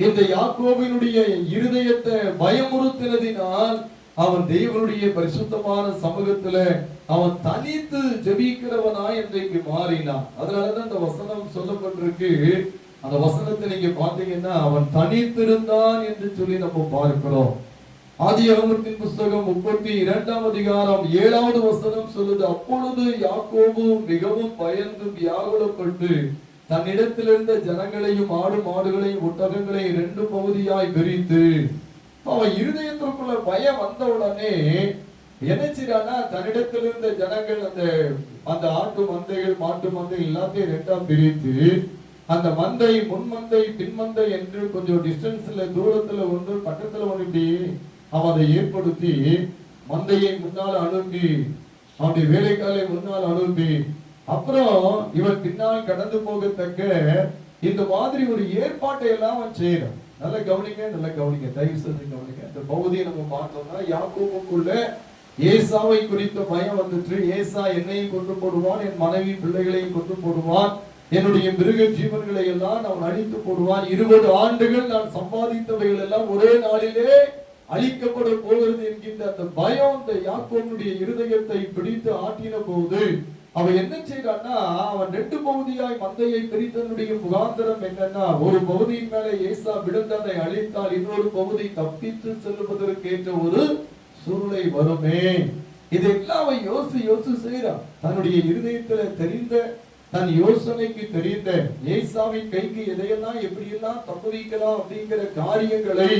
இந்த யாக்கோபினுடைய இருதயத்தை பயமுறுத்தினதினால் அவன் தேவனுடைய பரிசுத்தமான சமூகத்துல அவன் தனித்து ஜெபிக்கிறவனாய் இன்றைக்கு மாறினான். அதனாலதான் அந்த வசனம் சொல்லப்பட்டிருக்கு. அந்த வசனத்தை நீங்க பாத்தீங்கன்னா, அவன் தனித்திருந்தான் என்று சொல்லி நம்ம பார்க்கிறோம். ஆதியாகமத்தின் புஸ்தகம் 32ஆம் அதிகாரம் 7வது வசனம் சொல்லுது, அப்பொழுது யாக்கோபு மிகவும் பயந்து வியாகுலப்பட்டு தன்னிடத்திலிருந்த ஜனங்களையும் ஆடு மாடுகளையும் ஒட்டகங்களையும் 2 பகுதியாய் பிரித்து, அவன் இருதயத்திற்குள்ள பயம் வந்த உடனே என்ன செய்யறானா, தன்னிடத்தில் இருந்த ஜனங்கள் அந்த ஆட்டு மந்தைகள் மாட்டு மந்தை எல்லாத்தையும் 2ஆ பிரித்து, அந்த மந்தை முன் மந்தை பின் மந்தை என்று கொஞ்சம் டிஸ்டன்ஸ்ல தூரத்துல ஒன்று பக்கத்துல ஒன்று இப்படி அவன் அதை ஏற்படுத்தி மந்தையை முன்னால் அனுப்பி அவனுடைய வேலைக்காலை முன்னால் அனுப்பி அப்புறம் இவன் பின்னால் கடந்து போகத்தக்க இந்த மாதிரி ஒரு ஏற்பாட்டை எல்லாம் அவன் செய்யறான். நல்ல கவனிங்க, தயவு செய்து கவனிங்க. இந்த பகுதியை நம்ம பார்த்தோம்னா யாக்கோபுக்குள்ள ஏசாவை குறித்த பயம் வந்துட்டு, ஏசா என்னையும் கொண்டு போடுவான், என் மனைவி பிள்ளைகளையும் கொண்டு போடுவான், என்னுடைய மிருக ஜீவன்களை எல்லாம் அவன் அழித்து போடுவான், 20 ஆண்டுகள் நான் சம்பாதித்தவைகள் எல்லாம் ஒரே நாளிலே அழிக்கப்பட போகிறது என்கின்ற அந்த பயம் அந்த யாக்கோபுடைய இருதயத்தை பிடித்து ஆட்டின போது அவன் என்ன செய்யறான்னா, அவன் 2 பகுதியாய் மந்தையை பிரித்தனுடைய முகாந்திரம் என்னன்னா, ஒரு பகுதியின் மேலே ஏசா விழுந்ததை அழித்தால் இன்னொரு பகுதி தப்பித்து செல்வதற்கேற்ற ஒரு சூழ்நிலை வருமே. இதெல்லாம் அவன் யோசி செய்யறான். தன்னுடைய இருதயத்துல தெரிந்த, தன் யோசனைக்கு தெரிந்த, ஏசாவின் கைக்கு எதையெல்லாம் எப்படியெல்லாம் தப்புவிக்கலாம் அப்படிங்கிற காரியங்களை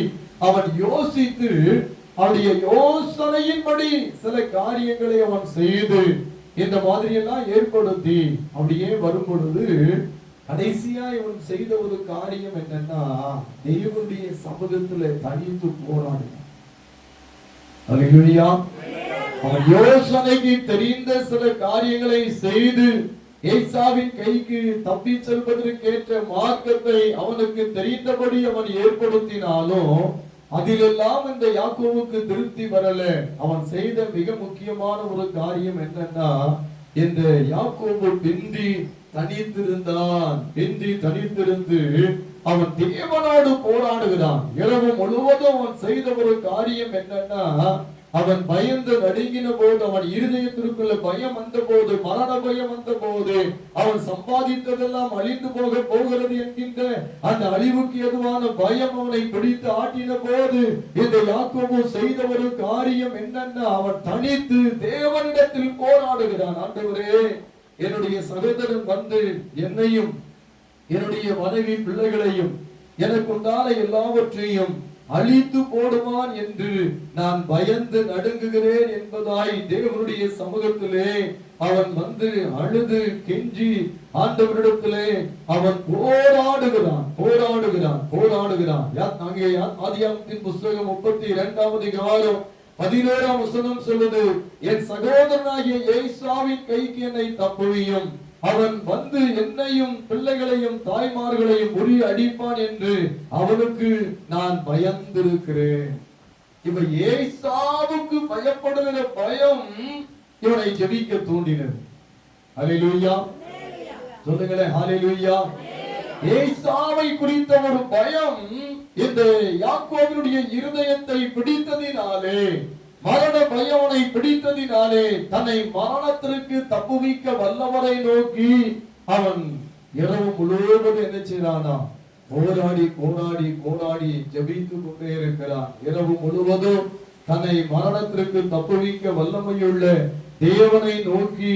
அவன் யோசித்து அவனுடைய யோசனையின்படி சில காரியங்களை அவன் செய்து இந்த மாதிரி எல்லாம் ஏற்படுத்தி அப்படியே வரும் பொழுது கடைசியா இவன் செய்த ஒரு காரியம் என்னன்னா, தேவனுடைய சமூகத்துல தனித்து போராடினான். அல்லேலூயா. அவன் யோசனைக்கு தெரிந்த சில காரியங்களை செய்து ஏசாவின் கைக்கு தப்பி செல்வதற்கேற்ற மார்க்கத்தை அவனுக்கு தெரிந்தபடி அவன் ஏற்படுத்தினாலும் அதிலெல்லாம் இந்த யாக்கோவுக்கு திருப்தி வரல. அவன் செய்த மிக முக்கியமான ஒரு காரியம் என்னன்னா, இந்த யாக்கோபு பிந்தி தனித்திருந்து அவன் தேவனோடு போராடுகிறான். இரவு முழுவதும் அவன் செய்த ஒரு காரியம் என்னன்னா, அவன் பயந்து நடுங்கின போது, அவன் இருதயத்திற்குள்ள பயம் வந்த போது, மரண பயம் வந்த போது, அவன் சம்பாதித்ததெல்லாம் அழிந்து போகிறது என்கின்ற அந்த அழிவுக்கு எதுவான பயம் அவனை பிடித்து ஆட்டின போது இந்த யாக்கோபு செய்த ஒரு காரியம் என்னன்னா, அவன் தனித்து தேவனிடத்தில் போராடுகிறான். ஆண்டவரே, என்னுடைய சகோதரன் வந்து என்னையும் என்னுடைய மனைவி பிள்ளைகளையும் எனக்கு உண்டான எல்லாவற்றையும் அழித்து போடுவான் என்று நான் பயந்து நடுங்குகிறேன் என்பதாய் தேவனுடைய சமூகத்திலே அவன் வந்து அழுது கெஞ்சி ஆண்டவரிடத்திலே அவன் போராடுகிறான். ஆதியாகமத்தின் புஸ்தகம் 32ஆம் அதிகாரம் 11ஆம் வசனம் சொல்லுது, என் சகோதரனாகிய ஏசாவின் கைக்கு என்னை தப்புவியும், அவன் வந்து என்னையும் பிள்ளைகளையும் தாய்மார்களையும் உரி அடிப்பான் என்று அவனுக்கு நான் பயந்திருக்கிறேன். இவன் ஏசாவுக்கு பயப்படுகிற பயம் இவனை ஜெபிக்க தூண்டினது. ஹல்லேலூயா சொல்லுங்களேன், ஹல்லேலூயா. ஏசாவை குறித்த ஒரு பயம் இந்த யாக்கோபினுடைய இருதயத்தை பிடித்ததினாலே, மரண பயவனை பிடித்ததினாலே தன்னை மரணத்திற்கு தப்புவிக்க வல்லவரை நோக்கி அவன் இரவு முழுவதும் என்ன செய்தானா, போராடி ஜெபித்து கொண்டே இருக்கிறான். இரவு முழுவதும் தன்னை மரணத்திற்கு தப்புவிக்க வல்லமையுள்ள தேவனை நோக்கி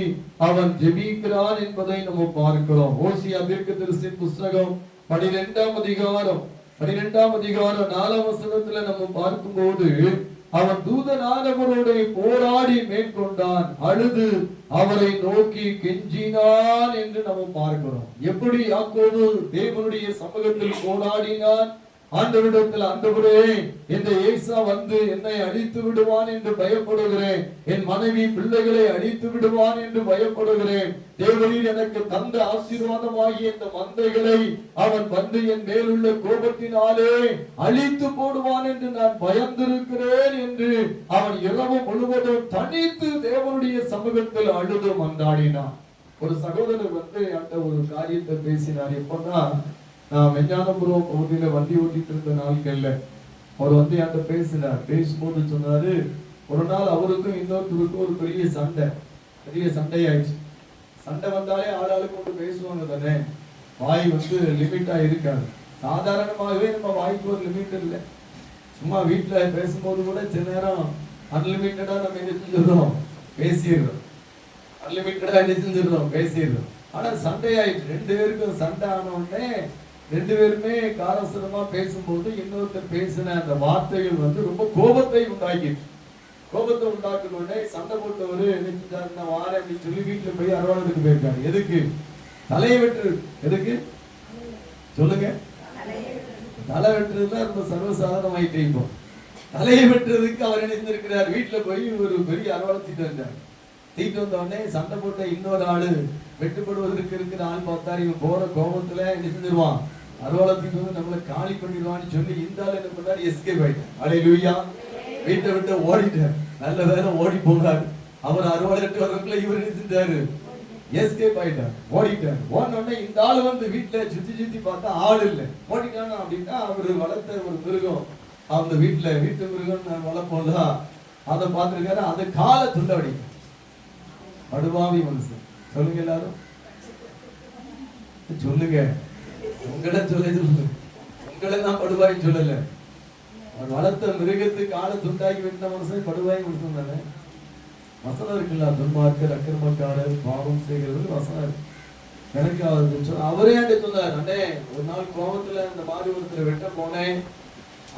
அவன் ஜெபிக்கிறான் என்பதை நம்ம பார்க்கிறோம். ஓசியா தீர்க்கதரிசியின் புஸ்தகம் 12ஆம் அதிகாரம் 4ஆம் வசனத்துல நம்ம பார்க்கும்போது, அவன் தூதனானவரோட போராடி மேற்கொண்டான், அழுது அவரை நோக்கி கெஞ்சினான் என்று நம்ம பார்க்கிறோம். எப்படி யாக்கோபு தேவனுடைய சமூகத்தில் போராடினான், ஆண்டவரிடத்தில், ஆண்டவரே, இந்த ஏசா வந்து என்னை அழித்து விடுவான் என்று பயப்படுகிறேன், என் மனைவி பிள்ளைகளை அழித்து விடுவான் என்று பயப்படுகிறேன், தேவரீர் எனக்கு தந்த ஆசீர்வாதமாகிய இந்த மந்தைகளை அவன் வந்து என் மேலுள்ள கோபத்தினாலே அழித்து போடுவான் என்று நான் பயந்திருக்கிறேன் என்று அவன் இரவு முழுவதும் தனித்து தேவனுடைய சமூகத்தில் அழுது மன்றாடினான். ஒரு சகோதரர் வந்து அந்த ஒரு காரியத்தை பேசினார். எப்பன்னா, நான் மெஞ்ஞானபுரம் பகுதியில வண்டி ஓட்டிட்டு இருந்த நாட்கள்ல அவர் வந்து என்கிட்ட பேசினார். பேசும்போது சொன்னாரு, ஒரு நாள் அவருக்கும் இன்னொருத்தருக்கும் ஒரு பெரிய சண்டையாயிடுச்சு. சண்டை வந்தாலே ஆளாளுக்கு ஒன்று பேசுவாங்க தானே, வாய் வந்து லிமிட்டா இருக்காது. சாதாரணமாகவே நம்ம வாய்க்கு ஒரு லிமிட் இல்லை. சும்மா வீட்டுல பேசும்போது கூட சில நேரம் அன்லிமிட்டடா நம்ம என்ன செஞ்சிடறோம், பேசிடுறோம். அன்லிமிட்டடா என்ன செஞ்சிடறோம், பேசிடுறோம். ஆனா சண்டை ஆயிடுச்சு, 2 பேருக்கும் சண்டை ஆன உடனே 2 பேருமே காரசரமா பேசும்போது இன்னொருத்தர் பேசின அந்த வார்த்தைகள் வந்து ரொம்ப கோபத்தை உண்டாக்கிடுச்சு. கோபத்தை உண்டாக்குன உடனே சண்டை போட்டவரு என்ன செஞ்சாரு, நான் வாரேன் அப்படின்னு சொல்லி வீட்டுல போய் அறுவாளத்துக்கு போயிருக்காரு. எதுக்கு? தலையை வெட்டு. எதுக்கு சொல்லுங்க? தலை வெட்டுறதுல ரொம்ப சர்வசாதாரணமாயிட்டே. இப்போ தலையை வெட்டுறதுக்கு அவர் நினைந்திருக்கிறார். வீட்டுல போய் ஒரு பெரிய அறுவாளை தீட்டு வந்தார். தீட்டு வந்த உடனே சண்டை போட்ட இன்னொரு ஆளு வெட்டுப்படுவதற்கு இருக்கிற ஆள் பார்த்தாரு. இவன் போற கோபத்துல என்ன செஞ்சிருவான், அறுவாளை தீட்டு வந்து நம்மளை காலி பண்ணிடுவான்னு சொல்லி இந்த ஆள் என்ன பண்ணாரு, எஸ்கேப் ஆயிட்டார். அல்லேலூயா. வீட்டை விட்டு ஓடிட்டார். நல்ல வேலை ஓடி போனார். அவர் அறுவாளை வெட்டு வரக்குள்ள இவர் என்ன செஞ்சாரு, எஸ்கேப் ஆயிட்டார், ஓடிட்டார். ஓடனே இந்த ஆளு வந்து வீட்டுல சுத்தி சுத்தி பார்த்தா ஆள் இல்லை. ஓடிட்டாங்க அப்படின்னா அவரு வளர்த்த ஒரு மிருகம், அந்த வீட்டுல வீட்டு மிருகம் வளர்ப்போம்ல, அதை பார்த்திருக்காரு. அதை காலை துண்டபடி படுபாவி மனுஷன். சொல்லுங்க எல்லாரும், சொல்லுங்க. உங்களை சொல்லுங்க, உங்களை நான் படுபாய் சொல்லல. அவர் வளர்த்த மிருகத்துக்கு காலை துண்டாக்கி விட்ட மனுஷன் படுபாய் மனுஷன் தானே. வசனம் இருக்குல்ல, துன்மார்க்கர், அக்கிரமக்காரர், பாவம் செய்கிறவர்கள் வசனம் இருக்கு. எனக்கு அவரே சொன்னார், அண்ணே ஒரு நாள் கோபத்துல இந்த மாதிரி ஒருத்தர் வெட்ட போனேன்,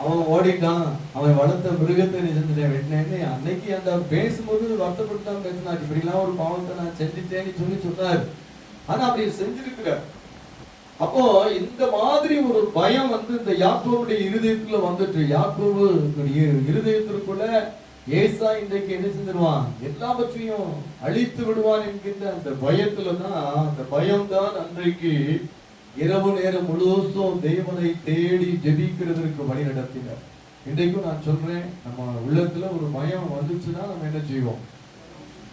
அவன் ஓடிட்டான், அவன் வளர்த்த மிருகத்தை நிஜந்தேன் வெட்டினேன்னு. அன்னைக்கு அந்த பேசும்போது வருத்தப்பட்டு பேசினார், இப்படிலாம் ஒரு பாவத்தை நான் செஞ்சுட்டேன்னு சொல்லி சொன்னார். ஆனா அப்படி செஞ்சிருக்கிறார். அப்போ இந்த மாதிரி ஒரு பயம் வந்து இந்த யாக்கோபுடைய இருதயத்துல வந்துட்டு, யாக்கோபு இருதயத்திற்குள்ள ஏசா இன்றைக்கு என்ன செஞ்சிருவான், எல்லாவற்றையும் அழித்து விடுவான் என்கின்ற அந்த பயத்துலதான், அந்த பயம்தான் அன்றைக்கு இரவு நேரம் முழுவதும் தேவனை தேடி ஜெபிக்கிறதற்கு வழி நடத்தினார். இன்றைக்கும் நான் சொல்றேன், நம்ம உள்ளத்துல ஒரு பயம் வந்துச்சுன்னா நம்ம என்ன செய்வோம்,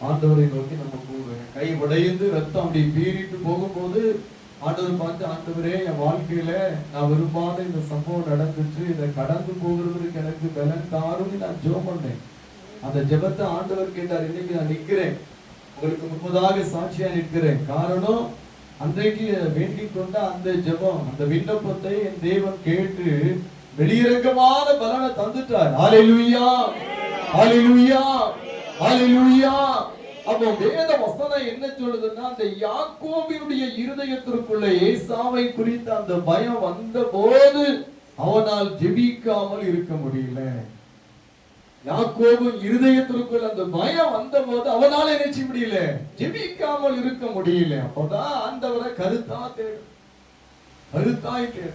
ஆண்டவரை நோக்கி நம்ம கூறுவேன். கை உடைந்து ரத்தம் அப்படி பீறிட்டு போகும்போது ஆண்டவர் பார்த்து, ஆண்டவரே என் வாழ்க்கையில நான் விரும்பாத இந்த சம்பவம் நடந்துச்சு, இதை கடந்து போகிறதுக்கு எனக்கு பலன் தாருன்னு நான் ஜெபம் பண்ணேன். அந்த ஜெபத்தை ஆண்டவர் கேட்டார். இன்னைக்கு நான் நிற்கிறேன், உங்களுக்கு முன்பதாக சாட்சியா நிற்கிறேன். காரணம், அன்றைக்கு வேண்டிக் கொண்ட அந்த ஜெபம், அந்த விண்ணப்பத்தை என் தேவன் கேட்டு வெளியிறக்கமான பலனை தந்துட்டார். ஹல்லேலூயா, ஹல்லேலூயா, ஹல்லேலூயா. அப்போ வேத வசனம் என்ன சொல்லுதுன்னா, அந்த யாக்கோபினுடைய இருதயத்திற்குள்ள ஏசாவை குறித்த அந்த பயம் வந்த போது அவனால் ஜெபிக்காமல் இருக்க முடியல. யாக்கோபு இருதயத்திற்குள் அந்த பயம் வந்த போது அவனால என்ன செய்ய முடியல, ஜெபிக்காமல் இருக்க முடியல. அப்பதான் ஆண்டவரை கருத்தாய் தேடு.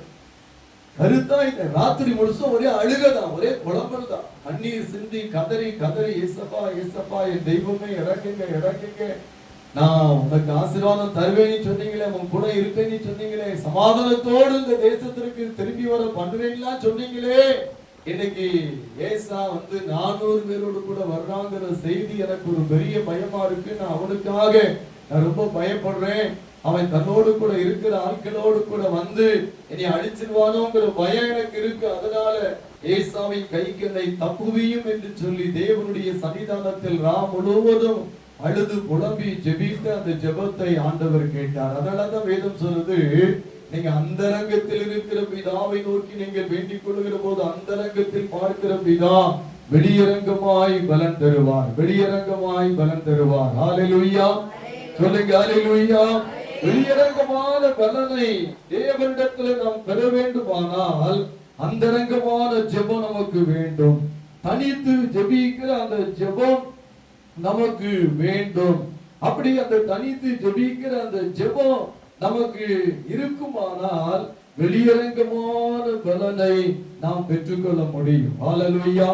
ராத்திரி முழுசும் ஒரே அழுகதான், ஒரே குழம்பல் தான். கண்ணீர் சிந்தி கதறி கதறி, ஏசப்பா ஏசப்பா என் தெய்வமே இறங்குங்க, நான் உனக்கு ஆசீர்வாதம் தருவேன்னு சொன்னீங்களே, உன் கூட இருப்பேன்னு சொன்னீங்களே, சமாதானத்தோடு இந்த தேசத்திற்கு திரும்பி வர பண்ணுவேன்னா சொன்னீங்களே. இன்னைக்கு ஏசா வந்து 400 பேரோடு கூட வர்றாங்கிற செய்தி எனக்கு ஒரு பெரிய பயமா இருக்கு. நான் அவனுக்காக நான் ரொம்ப பயப்படுறேன். அவன் தன்னோடு கூட இருக்கிற ஆட்களோடு கூட வந்து என்னை அழிச்சிருவானோங்கிற பயம் எனக்கு இருக்கு. அதனால ஏசாவின் கைக்கு என்னை தப்புவியும் என்று சொல்லி தேவனுடைய சன்னிதானத்தில் முழுவதும் அழுது புலம்பி ஜெபித்த அந்த ஜெபத்தை ஆண்டவர் கேட்டார். அதனாலதான் வேதம் சொல்லுது, நீங்க அந்தரங்கத்தில் இருக்கிற பிதாவை நோக்கி நீங்கள் வேண்டிக் கொள்கிற போது அந்தரங்கத்தில் பார்க்கிற பிதா வெளியரங்கமாய் பலன் தருவார், வெளியரங்கமாய் பலன் தருவார். ஹல்லேலூயா, சொல்லுங்க ஹல்லேலூயா. வெளியரங்கமான பலனை தேவனிடத்தில் நாம் பெற வேண்டுமானால் அந்தரங்கமான ஜெபம் நமக்கு வேண்டும். தனித்து ஜெபிக்கிற அந்த ஜெபம் நமக்கு வேண்டும். அப்படி அந்த தனித்து ஜெபிக்கிற அந்த ஜெபம் நமக்கு இருக்குமானால் வெளியரங்கமான பலனை நாம் பெற்றுக்கொள்ள முடியும். ஹல்லேலூயா.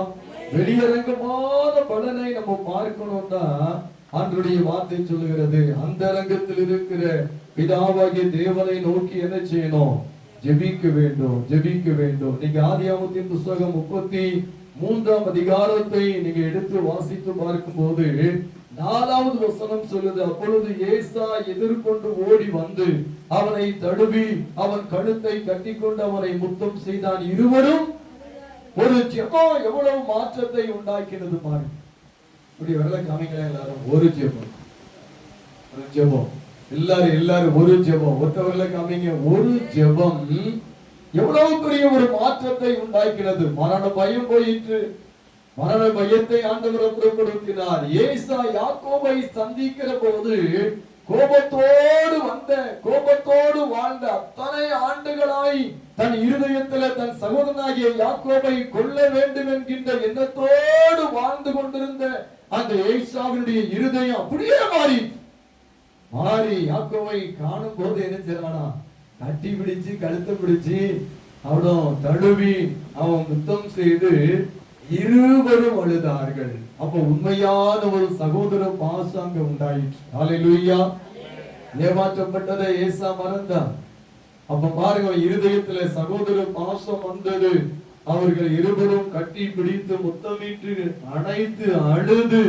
வெளியரங்கமான பலனை நம்ம பார்க்கணும்னா ஆண்டவருடைய வார்த்தை சொல்லுகிறது, அந்தரங்கத்தில் இருக்கிற பிதாவாகிய தேவனை நோக்கி என்ன செய்யணும், ஜெபிக்க வேண்டும், ஜெபிக்க வேண்டும். நீங்க ஆதியாகமத்தின் புத்தகம் 33ஆம் அதிகாரத்தை நீங்க எடுத்து வாசித்து பார்க்கும் போது 4வது வசனம் சொல்லுது, அப்பொழுது ஏசா எதிர்கொண்டு ஓடி வந்து அவனை தழுவி அவன் கழுத்தை கட்டிக்கொண்டு அவனை முத்தம் செய்தான். இருவரும் ஒரு ஜெபம் எவ்வளவு மாற்றத்தை உண்டாக்கினது பாருங்க. இப்படி வரல காமிங்களா எல்லாரும், ஒரு ஜெபம், ஒரு ஜெபம், எல்லாரும் ஒரு ஜெபம். ஒருத்தவர்ல காமிங்க, ஒரு ஜெபம் எவ்வளவு பெரிய ஒரு மாற்றத்தை உண்டாக்கிறது. மரண பயம் போயிற்று. மரண பயத்தை ஆண்டவர் அப்புறப்படுத்தினார். ஏசா யாக்கோபை சந்திக்கிற போது கோபத்தோடு வாழ்ந்த அத்தனை ஆண்டுகளாய் தன் இருதயத்தில் தன் சகோதரனாகிய யாக்கோபை கொல்ல வேண்டும் என்கின்ற எண்ணத்தோடு வாழ்ந்து கொண்டிருந்த அந்த ஏசாவினுடைய இருதயம் அப்படியே மாறி யாக்கோபை காணும் போது என்ன செய்யறானா, கட்டி பிடிச்சு கழுத்தை பிடிச்சு அவனும் தழுவி அவன் முத்தம் செய்து இருவரும் அழுதார்கள். அப்ப உண்மையான ஒரு சகோதர பாசம் அங்க உண்டாயிற்று. ஹல்லேலூயா. ஏமாற்றப்பட்டதை ஏசா மறந்தான். அப்ப பாருங்க, இருதயத்துல சகோதர பாசம் வந்தது. அவர்கள் இருவரும் கட்டி பிடித்து முத்தமிட்டு அணைத்து அழுது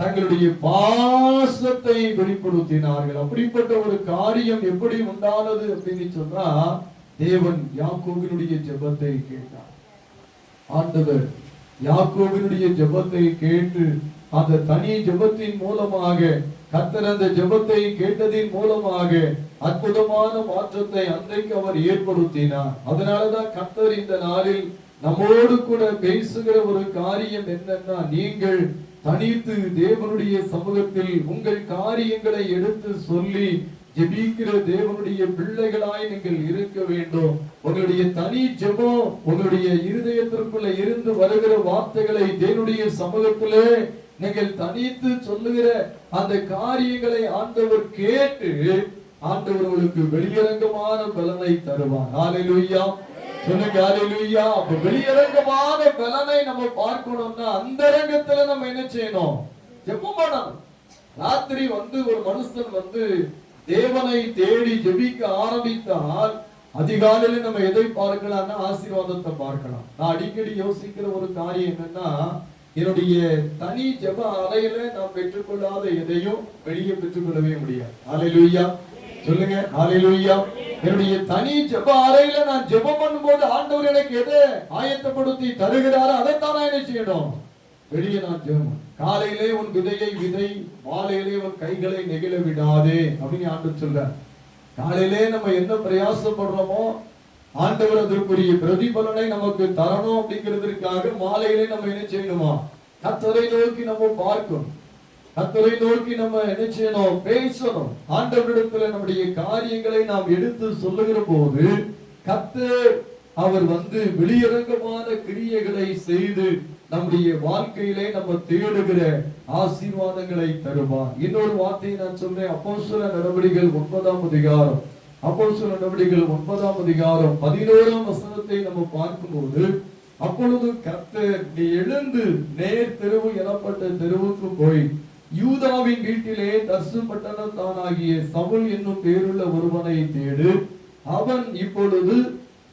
தங்களுடைய பாசத்தை வெளிப்படுத்தினார்கள். அப்படிப்பட்ட ஒரு காரியம் எப்படி உண்டானது அப்படின்னு சொன்னா, தேவன் யாக்கோபினுடைய ஜெபத்தை கேட்டார். ஆண்டவர் யாக்கோபினுடைய ஜெபத்தை கேட்டு அந்த தனி ஜெபத்தின் மூலமாக, கர்த்தர் அந்த ஜெபத்தை கேட்டதின் மூலமாக அற்புதமான மாற்றத்தை அன்றைக்கு அவர் ஏற்படுத்தினார். அதனாலதான் கர்த்தர் இந்த நாளில் நம்மோடு கூட பேசுகிற ஒரு காரியம் என்னன்னா, நீங்கள் தனித்து தேவனுடைய சமூகத்தில் உங்கள் காரியங்களை எடுத்து சொல்லி ஜெபிக்கிற தேவனுடைய பிள்ளைகளாய் நீங்கள் இருக்க வேண்டும். உங்களுடைய தனி ஜெபம், உங்களுடைய இருதயத்திற்குள்ள இருந்து வருகிற வார்த்தைகளை தேவனுடைய சமூகத்திலே நீங்கள் தனித்து சொல்லுகிற அந்த காரியங்களை ஆண்டவர் கேட்டு ஆண்டவர் உங்களுக்கு வெளியரங்கமான பலனை தருவார். ஹல்லேலூயா. சொல்லுங்க ஹல்லேலூயா. அப்ப வெளியரங்கமான பலனை நம்ம பார்க்கணும்னா அந்த ரங்கத்துல நம்ம என்ன செய்யணும்? ஜெபம் பண்ணணும். ராத்திரி ஒரு மனுஷன் தேவனை தேடி ஜெபிக்க ஆரம்பித்தால் அதிகாலையில் நம்ம எதை பார்க்கலாம்னா ஆசீர்வாதத்தை பார்க்கலாம். நான் அடிக்கடி யோசிக்கிற ஒரு காரியம் என்னன்னா, என்னுடைய தனி ஜெப அறையில நான் பெற்றுக்கொள்ளாத எதையும் வெளியே பெற்றுக்கொள்ளவே முடியாது. ஹல்லேலூயா. சொல்லுங்க ஹல்லேலூயா. என்னுடைய தனி ஜெப அறையில நான் ஜெபம் பண்ணும்போது ஆண்டவர் எனக்கு எதை ஆயத்தப்படுத்தி தருகிறாரோ அதைத்தான் நான் என்ன செய்யணும்? வெளியே நான் ஜெபம். காலையிலே உன் விதையை விதை, மாலையிலே உன் கைகளை நெகிழ விடாதே அப்படின்னு ஆண்டவர் சொல்றார். காலையிலே நம்ம என்ன பிரயாசப்படுறோமோ ஆண்டவர் அதற்குரிய பிரதிபலனை நமக்கு தரணும் அப்படிங்கிறதுக்காக மாலையிலே நம்ம என்ன செய்யணுமா? கர்த்தரை நோக்கி நம்ம பார்க்கணும். கர்த்தரை நோக்கி நம்ம என்ன செய்யணும்? பேசணும். ஆண்டவரிடத்துல நம்முடைய காரியங்களை நாம் எடுத்து சொல்லுகிற போது கர்த்தர் அவர் வெளியரங்கமான கிரியைகளை செய்து நம்முடைய வாழ்க்கையிலே நம்ம தேடுகிற ஆசீர்வாதங்களை தருவார். இன்னொரு வார்த்தையை நான் சொல்றேன். அப்போஸ்தலர் நடவடிக்கைகள் 9ஆம் அதிகாரம், அப்போஸ்தலர் நடவடிக்கைகள் 9ஆம் அதிகாரம் 11ஆம் வசனத்தை நம்ம பார்க்கும்போது, அப்பொழுது கர்த்தர், நீ எழுந்து நேர் தெருவு எனப்பட்ட தெருவுக்கு போய் யூதாவின் வீட்டிலே தர்சு பட்டணத்தானாகிய சவுல் என்னும் பேருள்ள ஒருவனை தேடு, அவன் இப்பொழுது